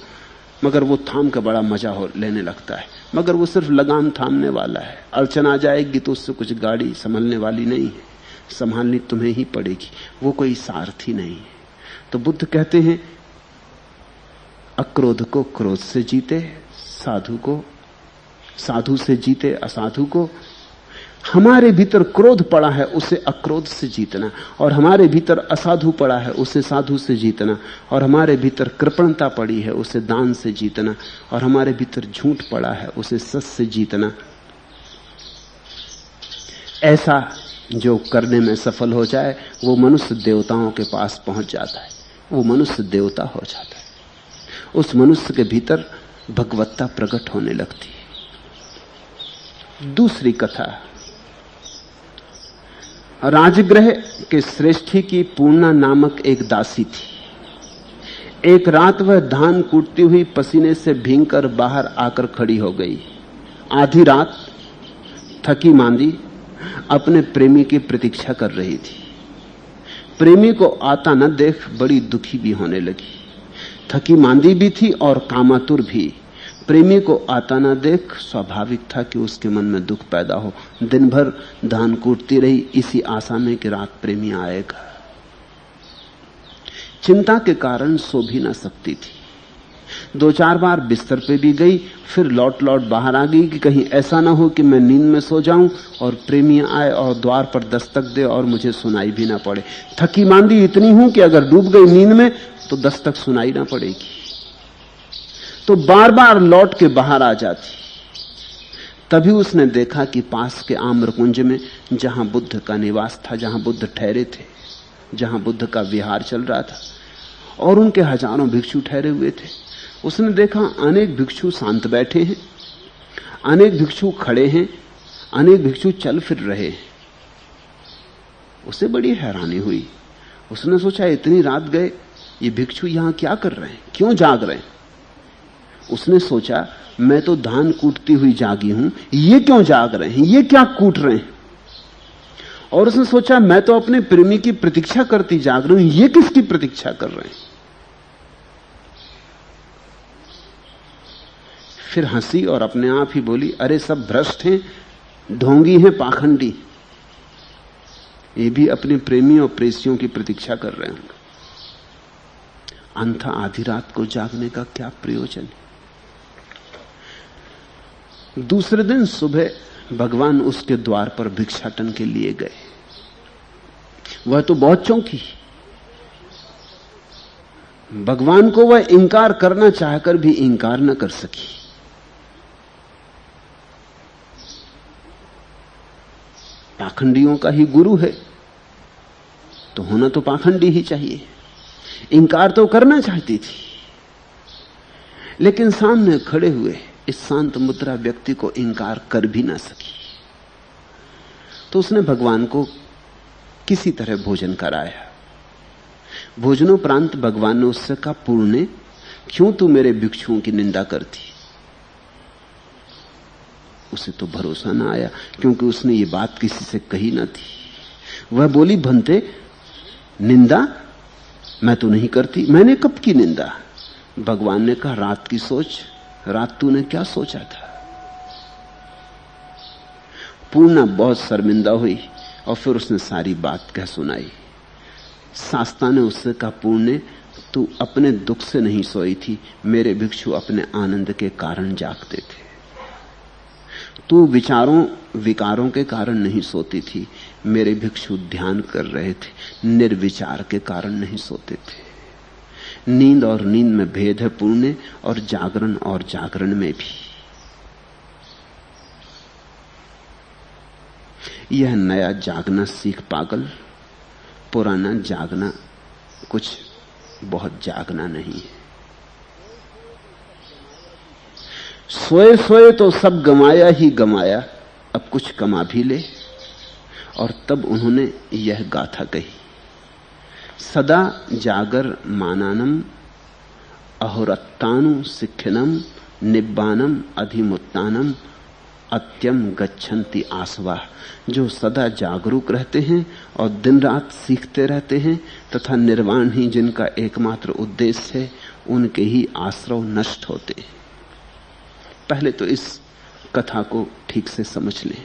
मगर वो थाम का बड़ा मजा लेने लगता है। मगर वो सिर्फ लगाम थामने वाला है। अड़चन आ जाएगी तो उससे कुछ गाड़ी संभलने वाली नहीं है, संभालनी तुम्हें ही पड़ेगी। वो कोई सारथी नहीं है। तो बुद्ध कहते हैं अक्रोध को क्रोध से जीते, साधु से जीते असाधु को। हमारे भीतर क्रोध पड़ा है, उसे अक्रोध से जीतना, और हमारे भीतर असाधु पड़ा है, उसे साधु से जीतना, और हमारे भीतर कृपणता पड़ी है, उसे दान से जीतना, और हमारे भीतर झूठ पड़ा है, उसे सच से जीतना। ऐसा जो करने में सफल हो जाए वो मनुष्य देवताओं के पास पहुंच जाता है, वो मनुष्य देवता हो जाता है। उस मनुष्य के भीतर भगवत्ता प्रकट होने लगती है। दूसरी कथा, राजगृह के श्रेष्ठी की पूर्णा नामक एक दासी थी। एक रात वह धान कूटती हुई पसीने से भींगकर बाहर आकर खड़ी हो गई। आधी रात थकी मांदी अपने प्रेमी की प्रतीक्षा कर रही थी। प्रेमी को आता न देख बड़ी दुखी भी होने लगी। थकी मांदी भी थी और कामातुर भी। प्रेमी को आता न देख स्वाभाविक था कि उसके मन में दुख पैदा हो। दिन भर धान कूटती रही इसी आशा में कि रात प्रेमी आएगा। चिंता के कारण सो भी न सकती थी। 2-4 बार बिस्तर पे भी गई, फिर लौट लौट बाहर आ गई कि कहीं ऐसा ना हो कि मैं नींद में सो जाऊं और प्रेमी आए और द्वार पर दस्तक दे और मुझे सुनाई भी ना पड़े। थकी मांदी इतनी हूं कि अगर डूब गई नींद में तो दस्तक सुनाई ना पड़ेगी। तो बार बार लौट के बाहर आ जाती। तभी उसने देखा कि पास के आम्रकुंज में, जहां बुद्ध का निवास था, जहां बुद्ध ठहरे थे, जहां बुद्ध का विहार चल रहा था और उनके हजारों भिक्षु ठहरे हुए थे, उसने देखा अनेक भिक्षु शांत बैठे हैं, अनेक भिक्षु खड़े हैं, अनेक भिक्षु चल फिर रहे हैं। उसे बड़ी हैरानी हुई। उसने सोचा इतनी रात गए ये भिक्षु यहां क्या कर रहे हैं, क्यों जाग रहे हैं। उसने सोचा मैं तो धान कूटती हुई जागी हूं, ये क्यों जाग रहे हैं, ये क्या कूट रहे हैं। और उसने सोचा मैं तो अपने प्रेमी की प्रतीक्षा करती जाग रही हूं, ये किसकी प्रतीक्षा कर रहे हैं। फिर हंसी और अपने आप ही बोली, अरे सब भ्रष्ट हैं, ढोंगी हैं, पाखंडी। ये भी अपने प्रेमी और प्रेसियों की प्रतीक्षा कर रहे हैं। अंथा आधी रात को जागने का क्या प्रयोजन है। दूसरे दिन सुबह भगवान उसके द्वार पर भिक्षाटन के लिए गए। वह तो बहुत चौंकी। भगवान को वह इंकार करना चाहकर भी इंकार न कर सकी। पाखंडियों का ही गुरु है तो होना तो पाखंडी ही चाहिए। इंकार तो करना चाहती थी, लेकिन सामने खड़े हुए इस शांत मुद्रा व्यक्ति को इंकार कर भी ना सकी। तो उसने भगवान को किसी तरह भोजन कराया। भोजनोपरांत भगवान ने उससे कहा, पूर्णे, क्यों तू मेरे भिक्षुओं की निंदा करती। उसे तो भरोसा ना आया, क्योंकि उसने ये बात किसी से कही ना थी। वह बोली, भंते, निंदा मैं तो नहीं करती। मैंने कब की निंदा। भगवान ने कहा, रात की सोच, रात तूने क्या सोचा था। पूर्णा बहुत शर्मिंदा हुई और फिर उसने सारी बात कह सुनाई। शास्ता ने उससे कहा, पूर्णे, तू अपने दुख से नहीं सोई थी, मेरे भिक्षु अपने आनंद के कारण जागते थे। तू विकारों के कारण नहीं सोती थी, मेरे भिक्षु ध्यान कर रहे थे, निर्विचार के कारण नहीं सोते थे। नींद और नींद में भेद है पूर्णे, और जागरण में भी। यह नया जागना सीख पागल, पुराना जागना कुछ बहुत जागना नहीं है। सोए सोए तो सब गमाया ही गमाया, अब कुछ कमा भी ले। और तब उन्होंने यह गाथा कही, सदा जागर मानानम अहोरत्तानु सिखिनम निब्बानम अधिमुत्तानम अत्यम गच्छन्ति आसवा। जो सदा जागरूक रहते हैं और दिन रात सीखते रहते हैं तथा निर्वाण ही जिनका एकमात्र उद्देश्य है, उनके ही आश्रव नष्ट होते हैं। पहले तो इस कथा को ठीक से समझ लें।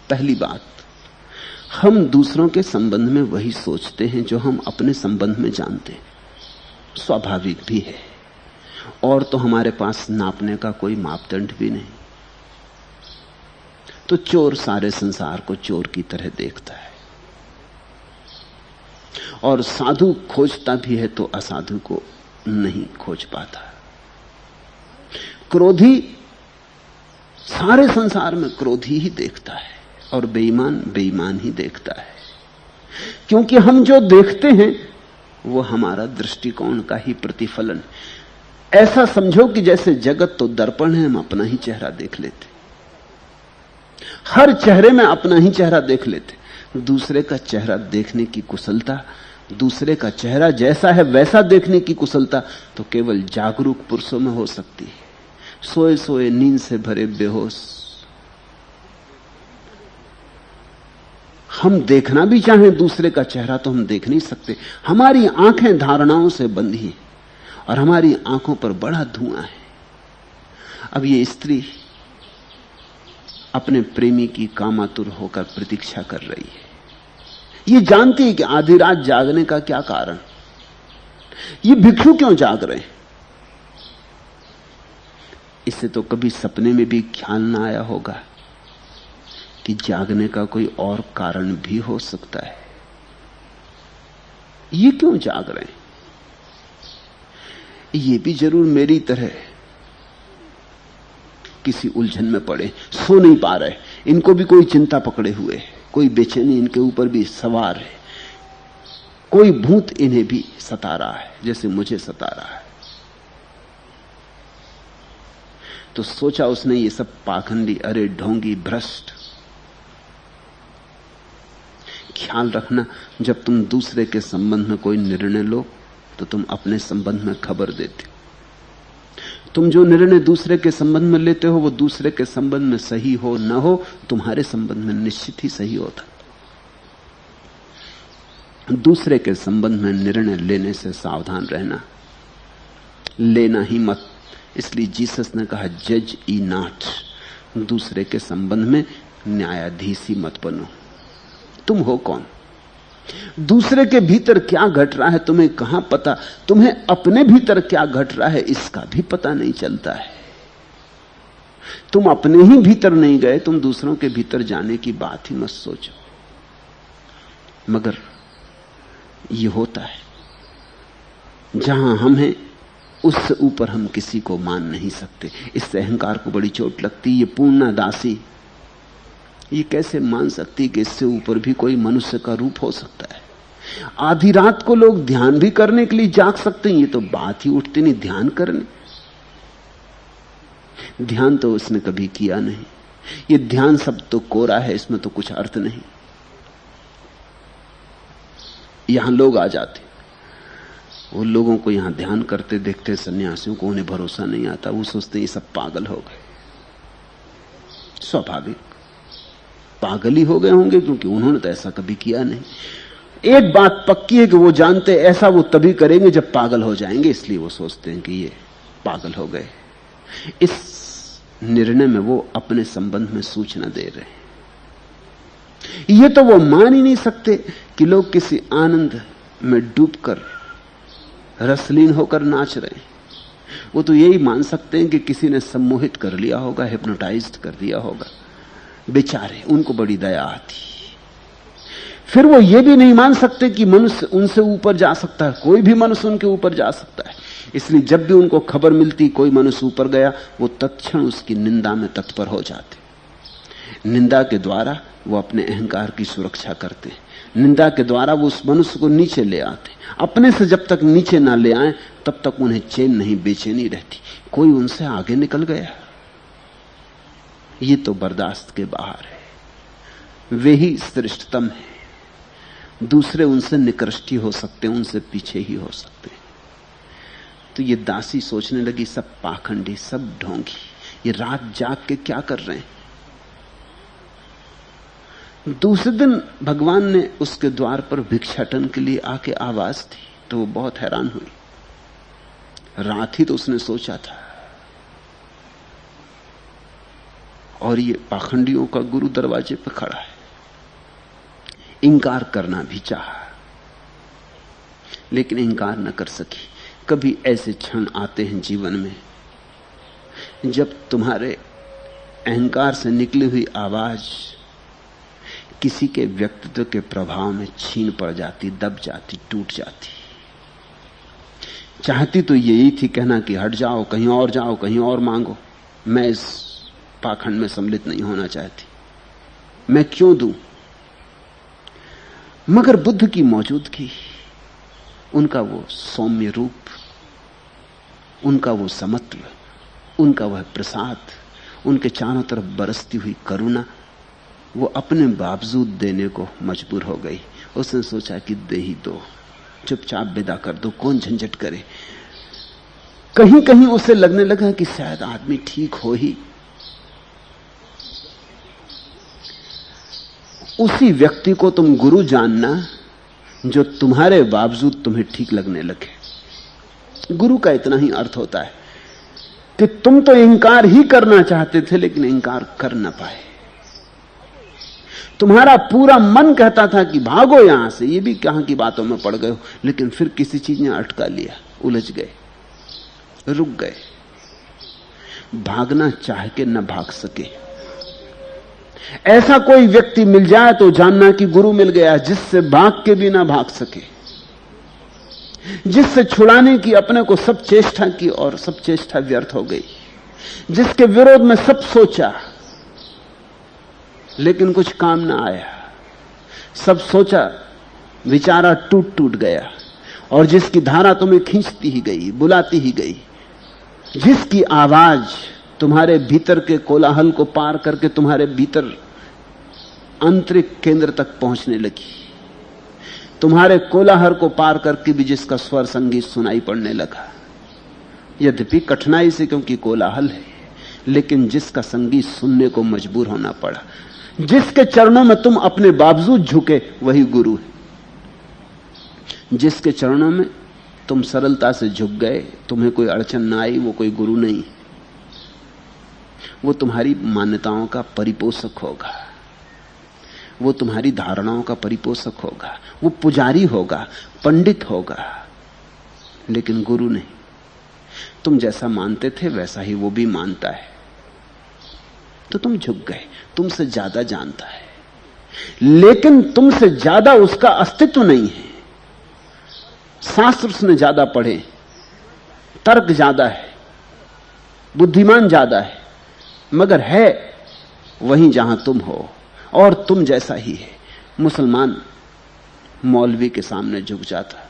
पहली बात, हम दूसरों के संबंध में वही सोचते हैं जो हम अपने संबंध में जानते हैं। स्वाभाविक भी है, और तो हमारे पास नापने का कोई मापदंड भी नहीं। तो चोर सारे संसार को चोर की तरह देखता है, और साधु खोजता भी है तो असाधु को नहीं खोज पाता। क्रोधी सारे संसार में क्रोधी ही देखता है, और बेईमान बेईमान ही देखता है, क्योंकि हम जो देखते हैं वो हमारा दृष्टिकोण का ही प्रतिफलन। ऐसा समझो कि जैसे जगत तो दर्पण है, हम अपना ही चेहरा देख लेते, हर चेहरे में अपना ही चेहरा देख लेते। दूसरे का चेहरा देखने की कुशलता, दूसरे का चेहरा जैसा है वैसा देखने की कुशलता तो केवल जागरूक पुरुषों में हो सकती है। सोए सोए नींद से भरे बेहोश हम देखना भी चाहें दूसरे का चेहरा तो हम देख नहीं सकते। हमारी आंखें धारणाओं से बंधी हैं और हमारी आंखों पर बड़ा धुआं है। अब ये स्त्री अपने प्रेमी की कामातुर होकर प्रतीक्षा कर रही है। ये जानती है कि आधी रात जागने का क्या कारण, ये भिक्षु क्यों जाग रहे हैं। इसे तो कभी सपने में भी ख्याल ना आया होगा कि जागने का कोई और कारण भी हो सकता है। ये क्यों जाग रहे हैं? ये भी जरूर मेरी तरह किसी उलझन में पड़े, सो नहीं पा रहे, इनको भी कोई चिंता पकड़े हुए है, कोई बेचैनी इनके ऊपर भी सवार है, कोई भूत इन्हें भी सता रहा है जैसे मुझे सता रहा है। तो सोचा उसने ये सब पाखंडी, अरे ढोंगी, भ्रष्ट। ख्याल रखना, जब तुम दूसरे के संबंध में कोई निर्णय लो तो तुम अपने संबंध में खबर देते हो। तुम जो निर्णय दूसरे के संबंध में लेते हो वो दूसरे के संबंध में सही हो न हो, तुम्हारे संबंध में निश्चित ही सही होता। दूसरे के संबंध में निर्णय लेने से सावधान रहना, लेना ही मत। इसलिए जीसस ने कहा, जज ई नॉट। दूसरे के संबंध में न्यायाधीश ही मत बनो। तुम हो कौन? दूसरे के भीतर क्या घट रहा है तुम्हें कहां पता? तुम्हें अपने भीतर क्या घट रहा है इसका भी पता नहीं चलता है। तुम अपने ही भीतर नहीं गए, तुम दूसरों के भीतर जाने की बात ही मत सोचो। मगर ये होता है, जहां हम हैं उससे ऊपर हम किसी को मान नहीं सकते। इससे अहंकार को बड़ी चोट लगती। ये पूर्णा दासी ये कैसे मान सकती कि इससे ऊपर भी कोई मनुष्य का रूप हो सकता है। आधी रात को लोग ध्यान भी करने के लिए जाग सकते हैं, ये तो बात ही उठती नहीं ध्यान करने। ध्यान तो उसने कभी किया नहीं। ये ध्यान सब तो कोरा है, इसमें तो कुछ अर्थ नहीं। यहां लोग आ जाते, वो लोगों को यहां ध्यान करते देखते सन्यासियों को, उन्हें भरोसा नहीं आता। वो सोचते ये सब पागल हो गए। स्वाभाविक पागल ही हो गए होंगे, क्योंकि उन्होंने तो ऐसा कभी किया नहीं। एक बात पक्की है कि वो जानते ऐसा वो तभी करेंगे जब पागल हो जाएंगे, इसलिए वो सोचते हैं कि ये पागल हो गए। इस निर्णय में वो अपने संबंध में सूचना दे रहे हैं। ये तो वो मान ही नहीं सकते कि लोग किसी आनंद में डूबकर रसलीन होकर नाच रहे हैं। वो तो यही मान सकते हैं कि किसी ने सम्मोहित कर लिया होगा, हिप्नोटाइज्ड कर दिया होगा। बेचारे, उनको बड़ी दया आती। फिर वो ये भी नहीं मान सकते कि मनुष्य उनसे ऊपर जा सकता है, कोई भी मनुष्य उनके ऊपर जा सकता है। इसलिए जब भी उनको खबर मिलती कोई मनुष्य ऊपर गया, वो तत्क्षण उसकी निंदा में तत्पर हो जाते। निंदा के द्वारा वो अपने अहंकार की सुरक्षा करते हैं। निंदा के द्वारा वो उस मनुष्य को नीचे ले आते। अपने से जब तक नीचे ना ले आए तब तक उन्हें चैन नहीं, बेचैनी रहती। कोई उनसे आगे निकल गया, ये तो बर्दाश्त के बाहर है। वे ही श्रेष्ठतम है, दूसरे उनसे निकृष्ट ही हो सकते हैं, उनसे पीछे ही हो सकते हैं। तो ये दासी सोचने लगी, सब पाखंडी, सब ढोंगी, ये रात जाग के क्या कर रहे हैं। दूसरे दिन भगवान ने उसके द्वार पर भिक्षाटन के लिए आके आवाज दी, तो वो बहुत हैरान हुई। रात ही तो उसने सोचा था, और ये पाखंडियों का गुरु दरवाजे पर खड़ा है। इंकार करना भी चाहा, लेकिन इंकार न कर सकी। कभी ऐसे क्षण आते हैं जीवन में जब तुम्हारे अहंकार से निकली हुई आवाज किसी के व्यक्तित्व के प्रभाव में छीन पड़ जाती, दब जाती, टूट जाती। चाहती तो यही थी कहना कि हट जाओ, कहीं और जाओ, कहीं और मांगो, मैं इस पाखंड में सम्मिलित नहीं होना चाहती। मैं क्यों दूं? मगर बुद्ध की मौजूदगी, उनका वो सौम्य रूप, उनका वो समत्व, उनका वह प्रसाद, उनके चारों तरफ बरसती हुई करुणा, वो अपने बावजूद देने को मजबूर हो गई। उसने सोचा कि दे ही दो, चुपचाप विदा कर दो, कौन झंझट करे। कहीं कहीं उसे लगने लगा कि शायद आदमी ठीक हो ही। उसी व्यक्ति को तुम गुरु जानना जो तुम्हारे बावजूद तुम्हें ठीक लगने लगे। गुरु का इतना ही अर्थ होता है कि तुम तो इंकार ही करना चाहते थे लेकिन इंकार कर ना पाए। तुम्हारा पूरा मन कहता था कि भागो यहां से, ये भी कहां की बातों में पड़ गए हो, लेकिन फिर किसी चीज ने अटका लिया, उलझ गए, रुक गए। भागना चाह के न भाग सके। ऐसा कोई व्यक्ति मिल जाए तो जानना कि गुरु मिल गया, जिससे भाग के भी ना भाग सके, जिससे छुड़ाने की अपने को सब चेष्टा की और सब चेष्टा व्यर्थ हो गई, जिसके विरोध में सब सोचा लेकिन कुछ काम ना आया, सब सोचा विचारा टूट टूट गया, और जिसकी धारा तुम्हें खींचती ही गई, बुलाती ही गई, जिसकी आवाज तुम्हारे भीतर के कोलाहल को पार करके तुम्हारे भीतर आंतरिक केंद्र तक पहुंचने लगी, तुम्हारे कोलाहल को पार करके भी जिसका स्वर संगीत सुनाई पड़ने लगा, यद्यपि कठिनाई से, क्योंकि कोलाहल है, लेकिन जिसका संगीत सुनने को मजबूर होना पड़ा, जिसके चरणों में तुम अपने बावजूद झुके, वही गुरु है। जिसके चरणों में तुम सरलता से झुक गए, तुम्हें कोई अड़चन ना आई, वो कोई गुरु नहीं। वो तुम्हारी मान्यताओं का परिपोषक होगा, वो तुम्हारी धारणाओं का परिपोषक होगा, वो पुजारी होगा, पंडित होगा, लेकिन गुरु नहीं। तुम जैसा मानते थे वैसा ही वो भी मानता है, तो तुम झुक गए। तुमसे ज्यादा जानता है, लेकिन तुमसे ज्यादा उसका अस्तित्व नहीं है। शास्त्र उसने ज्यादा पढ़े, तर्क ज्यादा है, बुद्धिमान ज्यादा है, मगर है वहीं जहां तुम हो, और तुम जैसा ही है। मुसलमान मौलवी के सामने झुक जाता,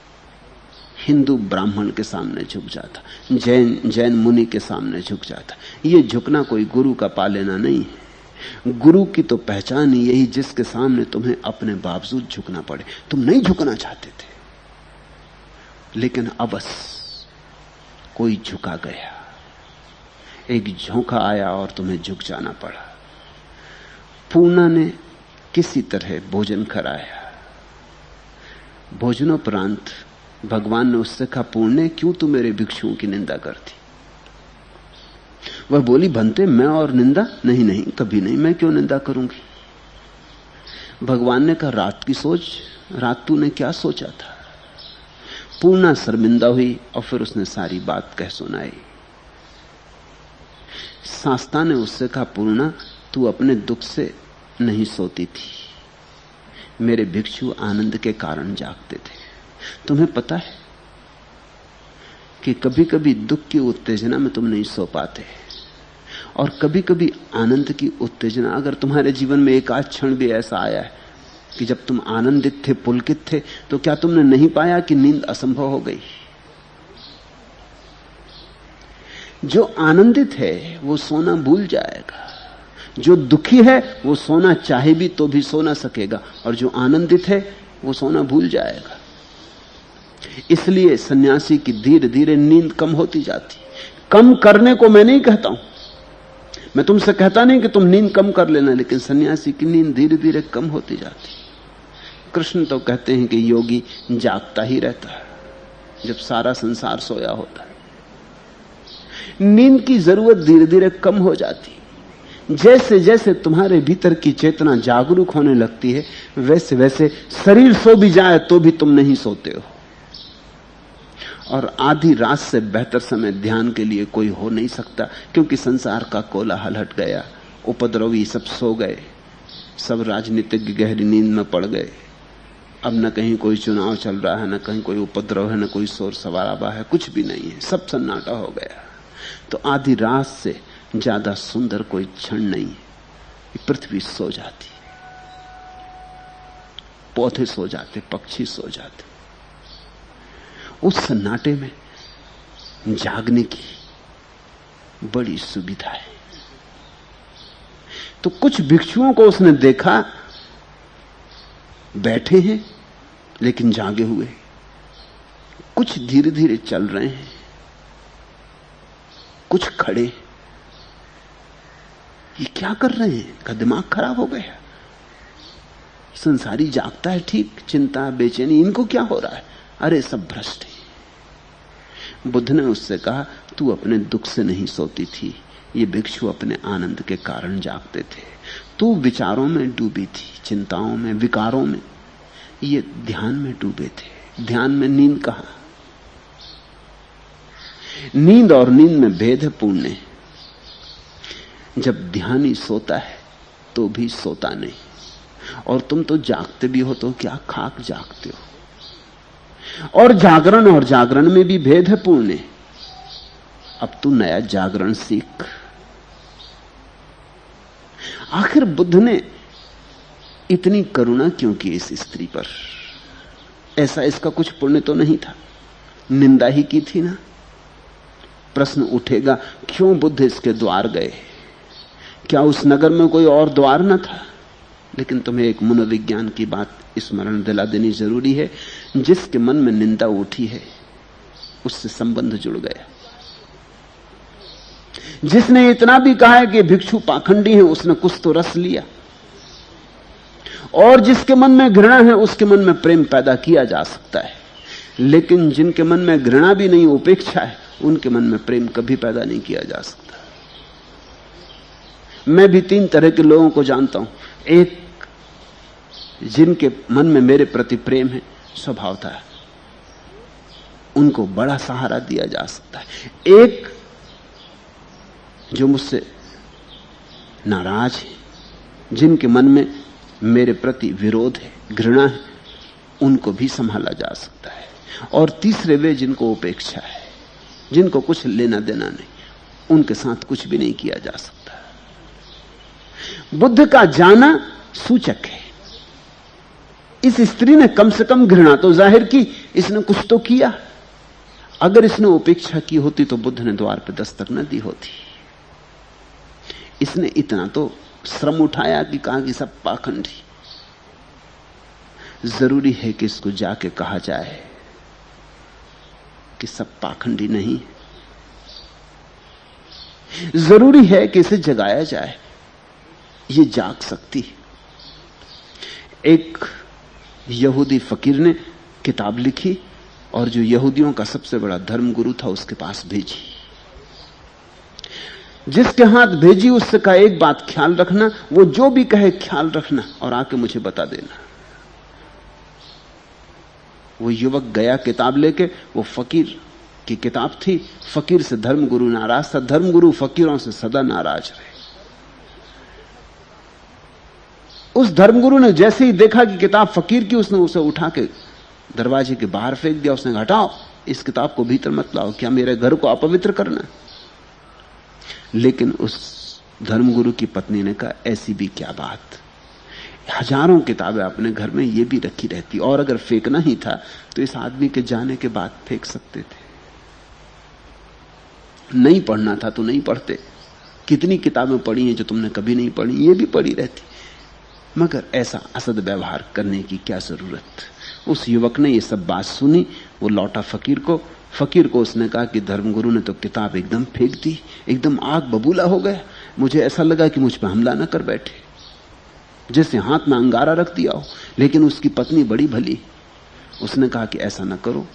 हिंदू ब्राह्मण के सामने झुक जाता, जैन मुनि के सामने झुक जाता। ये झुकना कोई गुरु का पा लेना नहीं है। गुरु की तो पहचान यही, जिसके सामने तुम्हें अपने बावजूद झुकना पड़े। तुम नहीं झुकना चाहते थे, लेकिन अबस कोई झुका गया, एक झोंका आया और तुम्हें झुक जाना पड़ा। पूर्णा ने किसी तरह भोजन कराया। भोजनोपरांत भगवान ने उससे कहा, पूर्णे क्यों तू मेरे भिक्षुओं की निंदा करती? वह बोली, भंते मैं और निंदा? नहीं नहीं, कभी नहीं, मैं क्यों निंदा करूंगी? भगवान ने कहा, रात की सोच, रात तूने क्या सोचा था? पूर्णा शर्मिंदा हुई और फिर उसने सारी बात कह सुनाई। शास्ता ने उससे कहा, पूर्णा तू अपने दुख से नहीं सोती थी, मेरे भिक्षु आनंद के कारण जागते थे। तुम्हें पता है कि कभी कभी दुख की उत्तेजना में तुम नहीं सो पाते, और कभी कभी आनंद की उत्तेजना, अगर तुम्हारे जीवन में एक आध क्षण भी ऐसा आया है कि जब तुम आनंदित थे, पुलकित थे, तो क्या तुमने नहीं पाया कि नींद असंभव हो गई? जो आनंदित है वो सोना भूल जाएगा, जो दुखी है वो सोना चाहे भी तो भी सो ना सकेगा, और जो आनंदित है वो सोना भूल जाएगा। इसलिए सन्यासी की धीरे धीरे नींद कम होती जाती। कम करने को मैं नहीं कहता हूं, मैं तुमसे कहता नहीं कि तुम नींद कम कर लेना, लेकिन सन्यासी की नींद धीरे धीरे कम होती जाती। कृष्ण तो कहते हैं कि योगी जागता ही रहता है जब सारा संसार सोया होता है। नींद की जरूरत धीरे धीरे कम हो जाती। जैसे जैसे तुम्हारे भीतर की चेतना जागरूक होने लगती है, वैसे वैसे शरीर सो भी जाए तो भी तुम नहीं सोते हो। और आधी रात से बेहतर समय ध्यान के लिए कोई हो नहीं सकता, क्योंकि संसार का कोलाहल हट गया, उपद्रवी सब सो गए, सब राजनीतिक गहरी नींद में पड़ गए। अब न कहीं कोई चुनाव चल रहा है, न कहीं कोई उपद्रव है, न कोई शोर सवाराबा है, कुछ भी नहीं है, सब सन्नाटा हो गया। तो आधी रात से ज्यादा सुंदर कोई क्षण नहीं है, पृथ्वी सो जाती। पौधे सो जाते, पक्षी सो जाते। उस सन्नाटे में जागने की बड़ी सुविधा है। तो कुछ भिक्षुओं को उसने देखा, बैठे हैं लेकिन जागे हुए, कुछ धीरे धीरे चल रहे हैं, कुछ खड़े। ये क्या कर रहे हैं? का दिमाग खराब हो गया। संसारी जागता है ठीक, चिंता बेचैनी इनको क्या हो रहा है? अरे सब भ्रष्ट है। बुद्ध ने उससे कहा, तू अपने दुख से नहीं सोती थी, ये भिक्षु अपने आनंद के कारण जागते थे। तू विचारों में डूबी थी, चिंताओं में, विकारों में, ये ध्यान में डूबे थे। ध्यान में नींद कहां? नींद और नींद में भेद है पुण्य। जब ध्यानी सोता है तो भी सोता नहीं, और तुम तो जागते भी हो तो क्या खाक जागते हो। और जागरण में भी भेद है पुण्य। अब तू नया जागरण सीख। आखिर बुद्ध ने इतनी करुणा क्यों की इस स्त्री पर? ऐसा इसका कुछ पुण्य तो नहीं था, निंदा ही की थी ना। प्रश्न उठेगा, क्यों बुद्ध इसके द्वार गए? क्या उस नगर में कोई और द्वार न था? लेकिन तुम्हें एक मनोविज्ञान की बात स्मरण दिला देनी जरूरी है। जिसके मन में निंदा उठी है उससे संबंध जुड़ गया। जिसने इतना भी कहा है कि भिक्षु पाखंडी है, उसने कुछ तो रस लिया। और जिसके मन में घृणा है उसके मन में प्रेम पैदा किया जा सकता है। लेकिन जिनके मन में घृणा भी नहीं, उपेक्षा है, उनके मन में प्रेम कभी पैदा नहीं किया जा सकता। मैं भी 3 तरह के लोगों को जानता हूं। एक, जिनके मन में मेरे प्रति प्रेम है, स्वभावतः है, उनको बड़ा सहारा दिया जा सकता है। एक जो मुझसे नाराज है, जिनके मन में मेरे प्रति विरोध है, घृणा है, उनको भी संभाला जा सकता है। और तीसरे वे जिनको उपेक्षा है, जिनको कुछ लेना देना नहीं, उनके साथ कुछ भी नहीं किया जा सकता। बुद्ध का जाना सूचक है। इस स्त्री ने कम से कम घृणा तो जाहिर की, इसने कुछ तो किया। अगर इसने उपेक्षा की होती तो बुद्ध ने द्वार पर दस्तक न दी होती। इसने इतना तो श्रम उठाया कि कहा कि सब पाखंडी। जरूरी है कि इसको जाके कहा जाए कि सब पाखंडी नहीं। जरूरी है कि इसे जगाया जाए, ये जाग सकती है। एक यहूदी फकीर ने किताब लिखी और जो यहूदियों का सबसे बड़ा धर्मगुरु था उसके पास भेजी। जिसके हाथ भेजी उससे कहा, एक बात ख्याल रखना, वो जो भी कहे ख्याल रखना और आके मुझे बता देना। वो युवक गया किताब लेके। वो फकीर की किताब थी। फकीर से धर्मगुरु नाराज था, धर्मगुरु फकीरों से सदा नाराज रहे। उस धर्मगुरु ने जैसे ही देखा कि किताब फकीर की, उसने उसे उठा के दरवाजे के बाहर फेंक दिया। उसने हटाओ, इस किताब को भीतर मत लाओ, क्या मेरे घर को अपवित्र करना? लेकिन उस धर्मगुरु की पत्नी ने कहा, ऐसी भी क्या बात, हजारों किताबें अपने घर में ये भी रखी रहती, और अगर फेंकना ही था तो इस आदमी के जाने के बाद फेंक सकते थे। नहीं पढ़ना था तो नहीं पढ़ते। कितनी किताबें पढ़ी हैं जो तुमने कभी नहीं पढ़ी, ये भी पढ़ी रहती। मगर ऐसा असद व्यवहार करने की क्या जरूरत? उस युवक ने ये सब बात सुनी। वो लौटा फकीर को। फकीर को उसने कहा कि धर्मगुरु ने तो किताब एकदम फेंक दी, एकदम आग बबूला हो गया। मुझे ऐसा लगा कि मुझ पर हमला न कर बैठे, जैसे हाथ में अंगारा रख दिया हो। लेकिन उसकी पत्नी बड़ी भली, उसने कहा कि ऐसा न करो,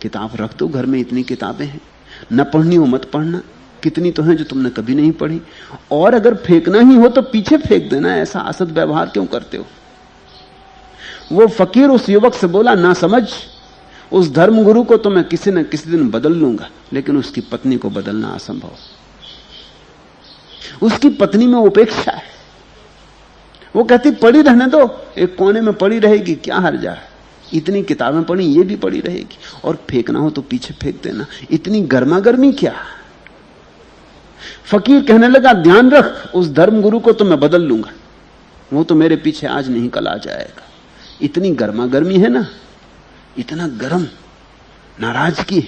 किताब रख दो, घर में इतनी किताबें हैं, न पढ़नी हो मत पढ़ना, कितनी तो हैं जो तुमने कभी नहीं पढ़ी, और अगर फेंकना ही हो तो पीछे फेंक देना, ऐसा असद व्यवहार क्यों करते हो? वो फकीर उस युवक से बोला, ना समझ, उस धर्मगुरु को तो मैं किसी न किसी दिन बदल लूंगा, लेकिन उसकी पत्नी को बदलना असंभव। उसकी पत्नी में उपेक्षा है। वो कहती पड़ी रहने दो, एक कोने में पड़ी रहेगी, क्या हर्जा है, इतनी किताबें पढ़ी, ये भी पड़ी रहेगी, और फेंकना हो तो पीछे फेंक देना, इतनी गर्मा गर्मी क्या? फकीर कहने लगा, ध्यान रख, उस धर्मगुरु को तो मैं बदल लूंगा, वो तो मेरे पीछे आज नहीं कल आ जाएगा। इतनी गर्मा गर्मी है ना, इतना गर्म नाराजगी,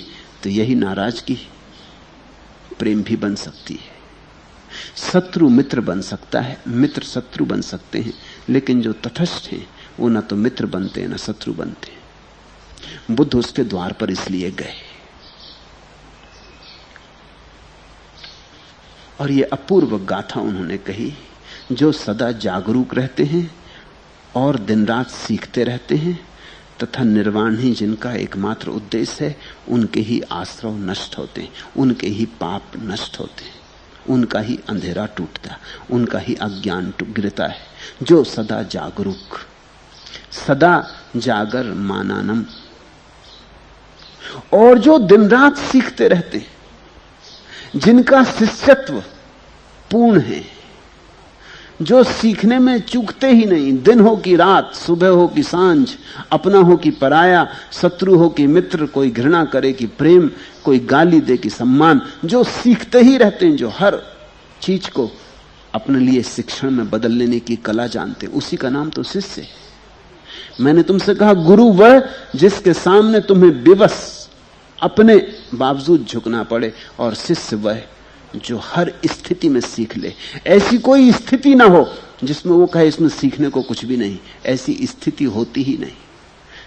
तो यही नाराजगी प्रेम भी बन सकती है। शत्रु मित्र बन सकता है, मित्र शत्रु बन सकते हैं, लेकिन जो तटस्थ हैं वो ना तो मित्र बनते हैं ना शत्रु बनते हैं। बुद्ध उसके द्वार पर इसलिए गए। और ये अपूर्व गाथा उन्होंने कही, जो सदा जागरूक रहते हैं और दिन रात सीखते रहते हैं तथा निर्वाण ही जिनका एकमात्र उद्देश्य है, उनके ही आश्रव नष्ट होते हैं, उनके ही पाप नष्ट होते हैं, उनका ही अंधेरा टूटता, उनका ही अज्ञान गिरता है। जो सदा जागरूक, सदा जागर मानानम, और जो दिन रात सीखते रहते हैं, जिनका शिष्यत्व पूर्ण है, जो सीखने में चूकते ही नहीं, दिन हो कि रात, सुबह हो कि सांझ, अपना हो कि पराया, शत्रु हो कि मित्र, कोई घृणा करे कि प्रेम, कोई गाली दे कि सम्मान, जो सीखते ही रहते हैं, जो हर चीज को अपने लिए शिक्षण में बदल लेने की कला जानते हैं, उसी का नाम तो शिष्य है। मैंने तुमसे कहा गुरु वह जिसके सामने तुम्हें विवश अपने बावजूद झुकना पड़े, और शिष्य वह जो हर स्थिति में सीख ले। ऐसी कोई स्थिति ना हो जिसमें वो कहे इसमें सीखने को कुछ भी नहीं, ऐसी स्थिति होती ही नहीं।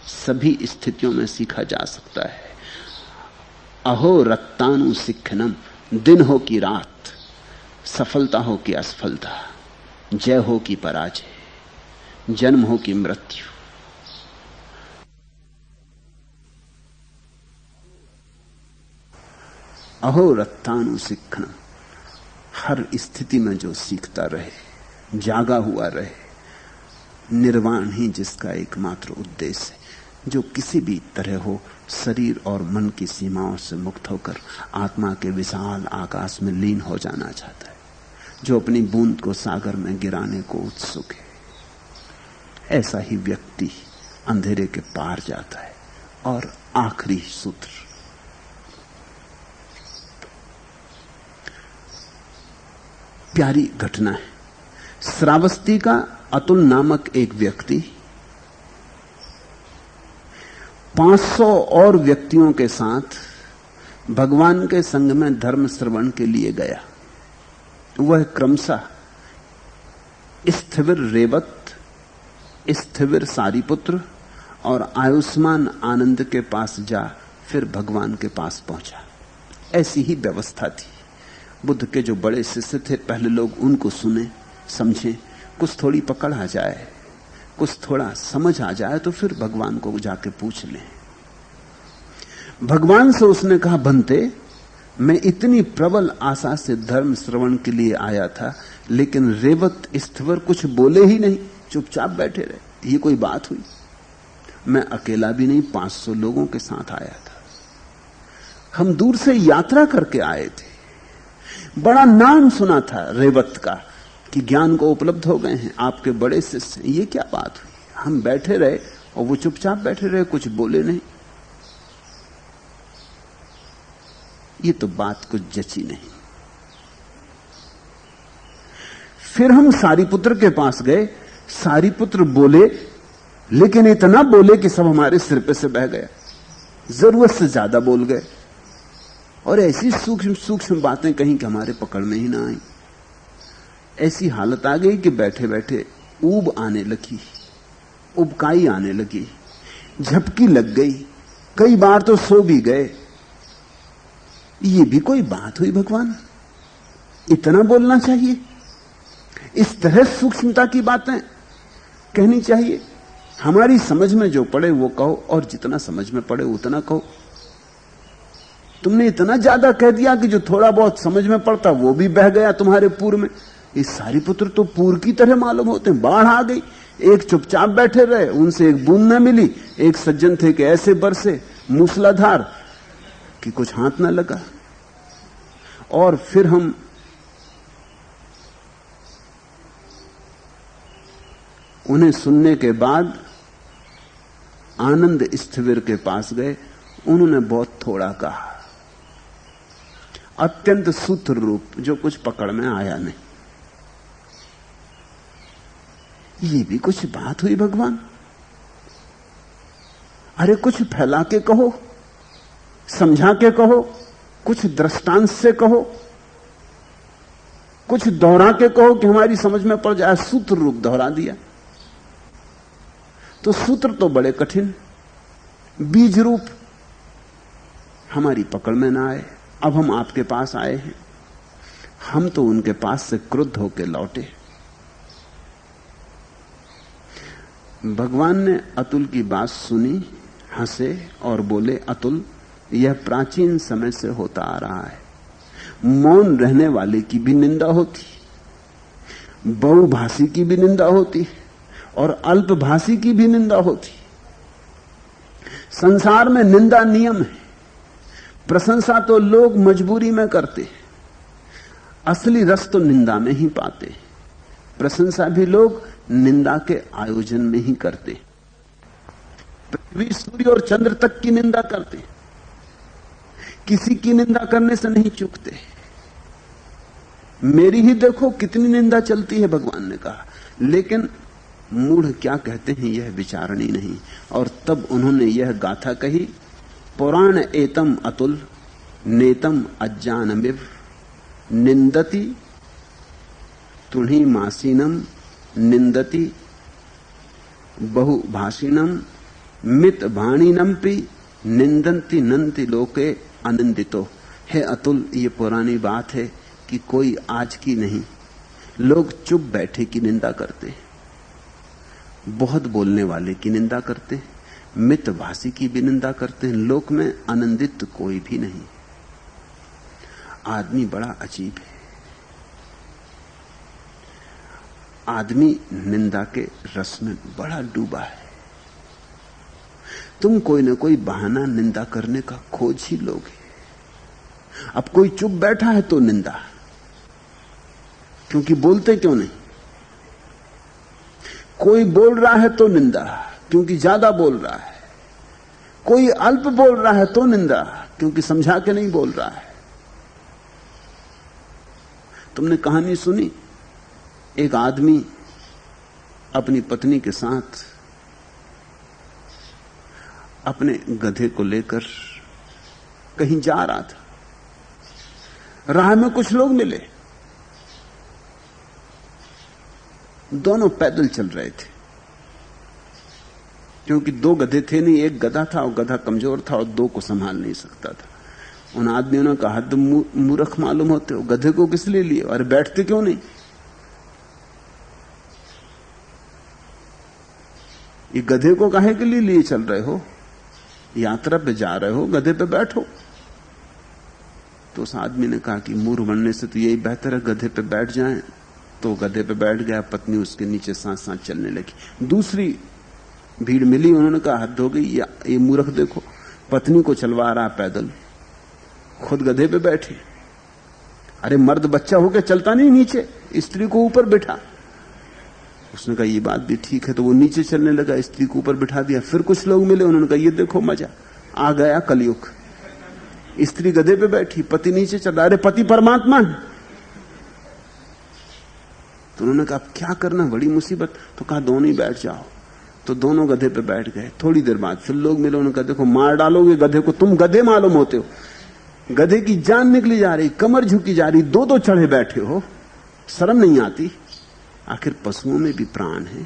सभी स्थितियों में सीखा जा सकता है। अहो रत्तानु सिखनम, दिन हो कि रात, सफलता हो कि असफलता, जय हो कि पराजय, जन्म हो कि मृत्यु, अहो रत्तानु सिखनम, हर स्थिति में जो सीखता रहे, जागा हुआ रहे, निर्वाण ही जिसका एकमात्र उद्देश्य है, जो किसी भी तरह हो शरीर और मन की सीमाओं से मुक्त होकर आत्मा के विशाल आकाश में लीन हो जाना चाहता है, जो अपनी बूंद को सागर में गिराने को उत्सुक है, ऐसा ही व्यक्ति अंधेरे के पार जाता है। और आखिरी सूत्र, प्यारी घटना है। श्रावस्ती का अतुल नामक एक व्यक्ति 500 और व्यक्तियों के साथ भगवान के संग में धर्म श्रवण के लिए गया। वह क्रमशः स्थिविर रेवत, स्थिविर सारीपुत्र और आयुष्मान आनंद के पास जा फिर भगवान के पास पहुंचा। ऐसी ही व्यवस्था थी। बुद्ध के जो बड़े शिष्य थे, पहले लोग उनको सुने, समझें, कुछ थोड़ी पकड़ आ जाए, कुछ थोड़ा समझ आ जाए, तो फिर भगवान को जाके पूछ लें। भगवान से उसने कहा, भंते, मैं इतनी प्रबल आशा से धर्म श्रवण के लिए आया था, लेकिन रेवत स्थवर कुछ बोले ही नहीं, चुपचाप बैठे रहे। ये कोई बात हुई? मैं अकेला भी नहीं, 500 लोगों के साथ आया था। हम दूर से यात्रा करके आए थे। बड़ा नाम सुना था रेवत का कि ज्ञान को उपलब्ध हो गए हैं, आपके बड़े शिष्य। ये क्या बात हुई? हम बैठे रहे और वो चुपचाप बैठे रहे, कुछ बोले नहीं। ये तो बात कुछ जची नहीं। फिर हम सारीपुत्र के पास गए। सारीपुत्र बोले, लेकिन इतना बोले कि सब हमारे सिर पे से बह गया। जरूरत से ज्यादा बोल गए और ऐसी सूक्ष्म सूक्ष्म बातें कहीं कि हमारे पकड़ में ही ना आई। ऐसी हालत आ गई कि बैठे बैठे ऊब आने लगी, उबकाई आने लगी, झपकी लग गई, कई बार तो सो भी गए। ये भी कोई बात हुई भगवान? इतना बोलना चाहिए? इस तरह सूक्ष्मता की बातें कहनी चाहिए? हमारी समझ में जो पड़े वो कहो, और जितना समझ में पड़े उतना कहो। तुमने इतना ज्यादा कह दिया कि जो थोड़ा बहुत समझ में पड़ता वो भी बह गया तुम्हारे पूर में। ये सारीपुत्र तो पूर की तरह मालूम होते हैं। बाढ़ आ गई, एक चुपचाप बैठे रहे, उनसे एक बूंद न मिली। एक सज्जन थे कि ऐसे बरसे मूसलाधार कि कुछ हाथ न लगा। और फिर हम उन्हें सुनने के बाद आनंद स्थविर के पास गए। उन्होंने बहुत थोड़ा कहा, अत्यंत सूत्र रूप, जो कुछ पकड़ में आया नहीं। ये भी कुछ बात हुई भगवान? अरे कुछ फैला के कहो, समझा के कहो, कुछ दृष्टांत से कहो, कुछ दोहरा के कहो कि हमारी समझ में पड़ जाए। सूत्र रूप दोहरा दिया तो सूत्र तो बड़े कठिन, बीज रूप हमारी पकड़ में ना आए। अब हम आपके पास आए हैं, हम तो उनके पास से क्रुद्ध होकर लौटे। भगवान ने अतुल की बात सुनी, हंसे और बोले, अतुल, यह प्राचीन समय से होता आ रहा है। मौन रहने वाले की भी निंदा होती, बहुभाषी की भी निंदा होती और अल्पभाषी की भी निंदा होती। संसार में निंदा नियम है, प्रशंसा तो लोग मजबूरी में करते हैं, असली रस तो निंदा में ही पाते। प्रशंसा भी लोग निंदा के आयोजन में ही करते। पृथ्वी, सूर्य और चंद्र तक की निंदा करते, किसी की निंदा करने से नहीं चूकते। मेरी ही देखो कितनी निंदा चलती है, भगवान ने कहा, लेकिन मूढ़ क्या कहते हैं यह विचारणी नहीं। और तब उन्होंने यह गाथा कही, पुराण एतम अतुल नेतम अज्ञानमिव निंदति तुणी मासीनम निंदति बहुभाषिणम मित भाणीनमपि निंदन्ति नंति लोके आनंदितो। है अतुल, ये पुरानी बात है कि कोई आज की नहीं। लोग चुप बैठे की निंदा करते, बहुत बोलने वाले की निंदा करते, मितभाषी की भी निंदा करते हैं। लोक में आनंदित कोई भी नहीं। आदमी बड़ा अजीब है, आदमी निंदा के रस में बड़ा डूबा है। तुम कोई ना कोई बहाना निंदा करने का खोज ही लोगे। अब कोई चुप बैठा है तो निंदा, क्योंकि बोलते क्यों नहीं। कोई बोल रहा है तो निंदा, क्योंकि ज्यादा बोल रहा है। कोई अल्प बोल रहा है तो निंदा, क्योंकि समझा के नहीं बोल रहा है। तुमने कहानी सुनी, एक आदमी अपनी पत्नी के साथ अपने गधे को लेकर कहीं जा रहा था। राह में कुछ लोग मिले, दोनों पैदल चल रहे थे, क्योंकि दो गधे थे नहीं, एक गधा था और गधा कमजोर था और दो को संभाल नहीं सकता था। उन आदमियों ने कहा, तुम मूर्ख मालूम होते हो, गधे को किस लिए लिए, अरे बैठते क्यों नहीं। ये गधे को काहे के लिए लिए चल रहे हो, यात्रा पे जा रहे हो, गधे पे बैठो। तो उस आदमी ने कहा कि मूर्ख बनने से तो यही बेहतर है गधे पे बैठ जाएं। तो गधे पे बैठ गया, पत्नी उसके नीचे साथ साथ चलने लगी। दूसरी भीड़ मिली, उन्होंने कहा, हद हो गई, ये मूर्ख देखो, पत्नी को चलवा रहा पैदल, खुद गधे पे बैठे। अरे मर्द बच्चा होके चलता नहीं नीचे, स्त्री को ऊपर बिठा। उसने कहा ये बात भी ठीक है, तो वो नीचे चलने लगा, स्त्री को ऊपर बिठा दिया। फिर कुछ लोग मिले, उन्होंने कहा ये देखो मजा आ गया, कलयुग। स्त्री गधे पे बैठी, पति नीचे चल रहा। अरे पति परमात्मा है। तो उन्होंने कहा अब क्या करना, बड़ी मुसीबत। तो कहा दोनों ही बैठ जाओ। तो दोनों गधे पे बैठ गए। थोड़ी देर बाद फिर लोग मिले, उन्होंने कहा देखो मार डालोगे गधे को, तुम गधे मालूम होते हो, गधे की जान निकली जा रही, कमर झुकी जा रही, दो दो चढ़े बैठे हो, शर्म नहीं आती। आखिर पशुओं में भी प्राण है।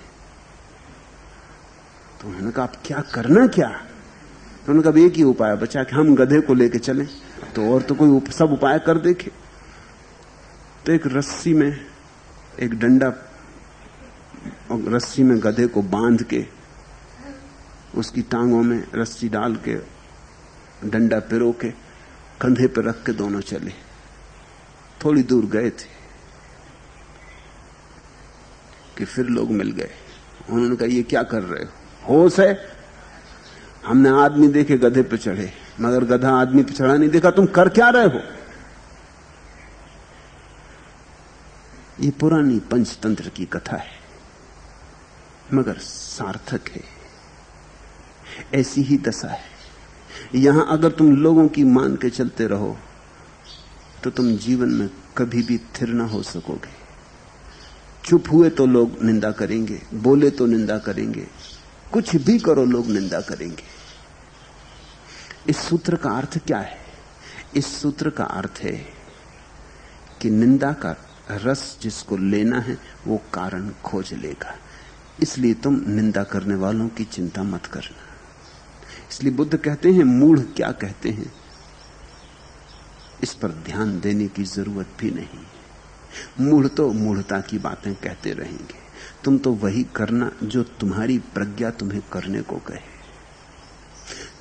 तो उन्होंने कहा अब क्या करना, क्या। तो उन्होंने कहा एक ही उपाय बचा कि हम गधे को लेके चलें। तो और तो कोई सब उपाय कर देखे। तो एक रस्सी में एक डंडा, और रस्सी में गधे को बांध के, उसकी टांगों में रस्सी डाल के, डंडा पिरो के, कंधे पर रख के दोनों चले। थोड़ी दूर गए थे कि फिर लोग मिल गए। उन्होंने कहा ये क्या कर रहे हो, होश है। हमने आदमी देखे गधे पे चढ़े, मगर गधा आदमी पे चढ़ा नहीं देखा, तुम कर क्या रहे हो। ये पुरानी पंचतंत्र की कथा है, मगर सार्थक है। ऐसी ही दशा है। यहां अगर तुम लोगों की मान के चलते रहो तो तुम जीवन में कभी भी स्थिर ना हो सकोगे। चुप हुए तो लोग निंदा करेंगे, बोले तो निंदा करेंगे, कुछ भी करो लोग निंदा करेंगे। इस सूत्र का अर्थ क्या है? इस सूत्र का अर्थ है कि निंदा का रस जिसको लेना है वो कारण खोज लेगा। इसलिए तुम निंदा करने वालों की चिंता मत करना। इसलिए बुद्ध कहते हैं मूढ़ क्या कहते हैं, इस पर ध्यान देने की जरूरत भी नहीं। मूढ़ तो मूढ़ता की बातें कहते रहेंगे। तुम तो वही करना जो तुम्हारी प्रज्ञा तुम्हें करने को कहे।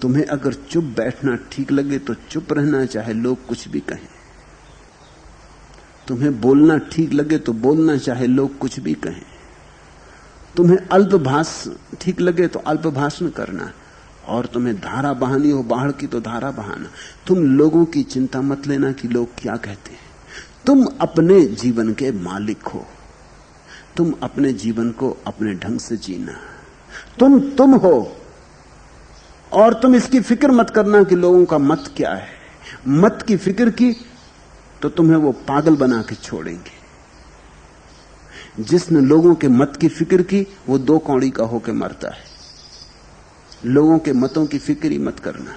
तुम्हें अगर चुप बैठना ठीक लगे तो चुप रहना, चाहे लोग कुछ भी कहें। तुम्हें बोलना ठीक लगे तो बोलना, चाहे लोग कुछ भी कहें। तुम्हें अल्पभाष ठीक लगे तो अल्पभाषण करना, और तुम्हें धारा बहानी हो बाढ़ की तो धारा बहाना। तुम लोगों की चिंता मत लेना कि लोग क्या कहते हैं। तुम अपने जीवन के मालिक हो। तुम अपने जीवन को अपने ढंग से जीना। तुम हो, और तुम इसकी फिक्र मत करना कि लोगों का मत क्या है। मत की फिक्र की तो तुम्हें वो पागल बना के छोड़ेंगे। जिसने लोगों के मत की फिक्र की वो दो कौड़ी का होकर मरता है। लोगों के मतों की फिक्र ही मत करना।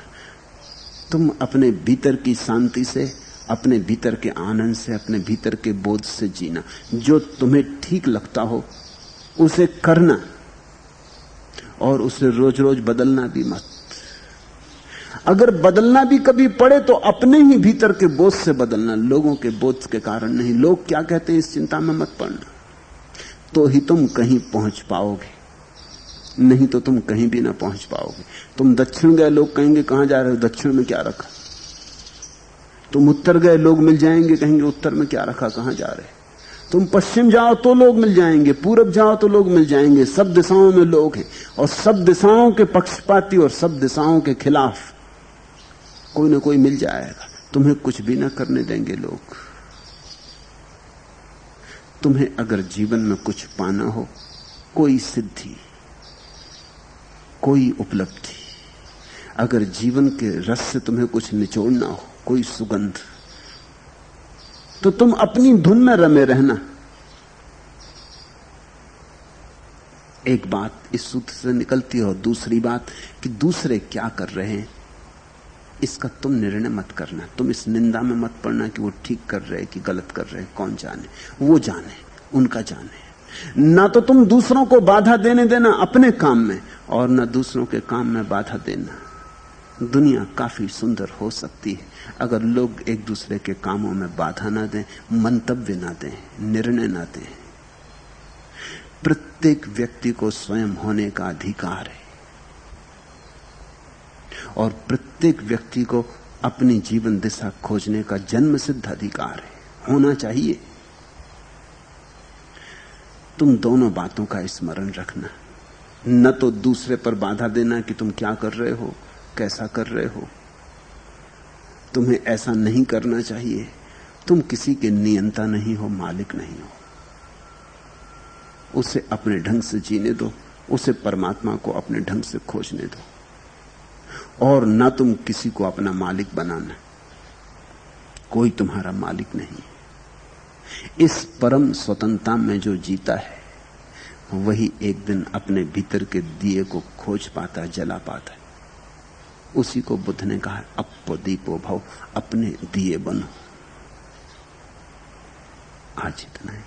तुम अपने भीतर की शांति से, अपने भीतर के आनंद से, अपने भीतर के बोध से जीना। जो तुम्हें ठीक लगता हो उसे करना, और उसे रोज रोज बदलना भी मत। अगर बदलना भी कभी पड़े तो अपने ही भीतर के बोझ से बदलना, लोगों के बोझ के कारण नहीं। लोग क्या कहते हैं इस चिंता में मत पड़ना, तो ही तुम कहीं पहुंच पाओगे, नहीं तो तुम कहीं भी ना पहुंच पाओगे। तुम दक्षिण गए, लोग कहेंगे कहां जा रहे हो, दक्षिण में क्या रखा। तुम उत्तर गए, लोग मिल जाएंगे, कहेंगे उत्तर में क्या रखा, कहां जा रहे। तुम पश्चिम जाओ तो लोग मिल जाएंगे, पूरब जाओ तो लोग मिल जाएंगे। सब दिशाओं में लोग हैं, और सब दिशाओं के पक्षपाती और सब दिशाओं के खिलाफ कोई ना कोई मिल जाएगा। तुम्हें कुछ भी ना करने देंगे लोग। तुम्हें अगर जीवन में कुछ पाना हो, कोई सिद्धि, कोई उपलब्धि, अगर जीवन के रस से तुम्हें कुछ निचोड़ना हो, कोई सुगंध, तो तुम अपनी धुन में रमे रहना। एक बात इस सूत्र से निकलती है, और दूसरी बात कि दूसरे क्या कर रहे हैं इसका तुम निर्णय मत करना। तुम इस निंदा में मत पड़ना कि वो ठीक कर रहे कि गलत कर रहे। कौन जाने, वो जाने, उनका जाने। ना तो तुम दूसरों को बाधा देने देना अपने काम में, और ना दूसरों के काम में बाधा देना। दुनिया काफी सुंदर हो सकती है अगर लोग एक दूसरे के कामों में बाधा ना दें, मंतव्य ना दें, निर्णय ना दें। प्रत्येक व्यक्ति को स्वयं होने का अधिकार है, और प्रत्येक व्यक्ति को अपनी जीवन दिशा खोजने का जन्म सिद्ध अधिकार है, होना चाहिए। तुम दोनों बातों का स्मरण रखना। न तो दूसरे पर बाधा देना कि तुम क्या कर रहे हो, कैसा कर रहे हो, तुम्हें ऐसा नहीं करना चाहिए। तुम किसी के नियंता नहीं हो, मालिक नहीं हो। उसे अपने ढंग से जीने दो, उसे परमात्मा को अपने ढंग से खोजने दो, और ना तुम किसी को अपना मालिक बनाना। कोई तुम्हारा मालिक नहीं। इस परम स्वतंत्रता में जो जीता है वही एक दिन अपने भीतर के दिए को खोज पाता है, जला पाता है। उसी को बुद्ध ने कहा, अपो दीपो भव, अपने दिए बनो। आज इतना है।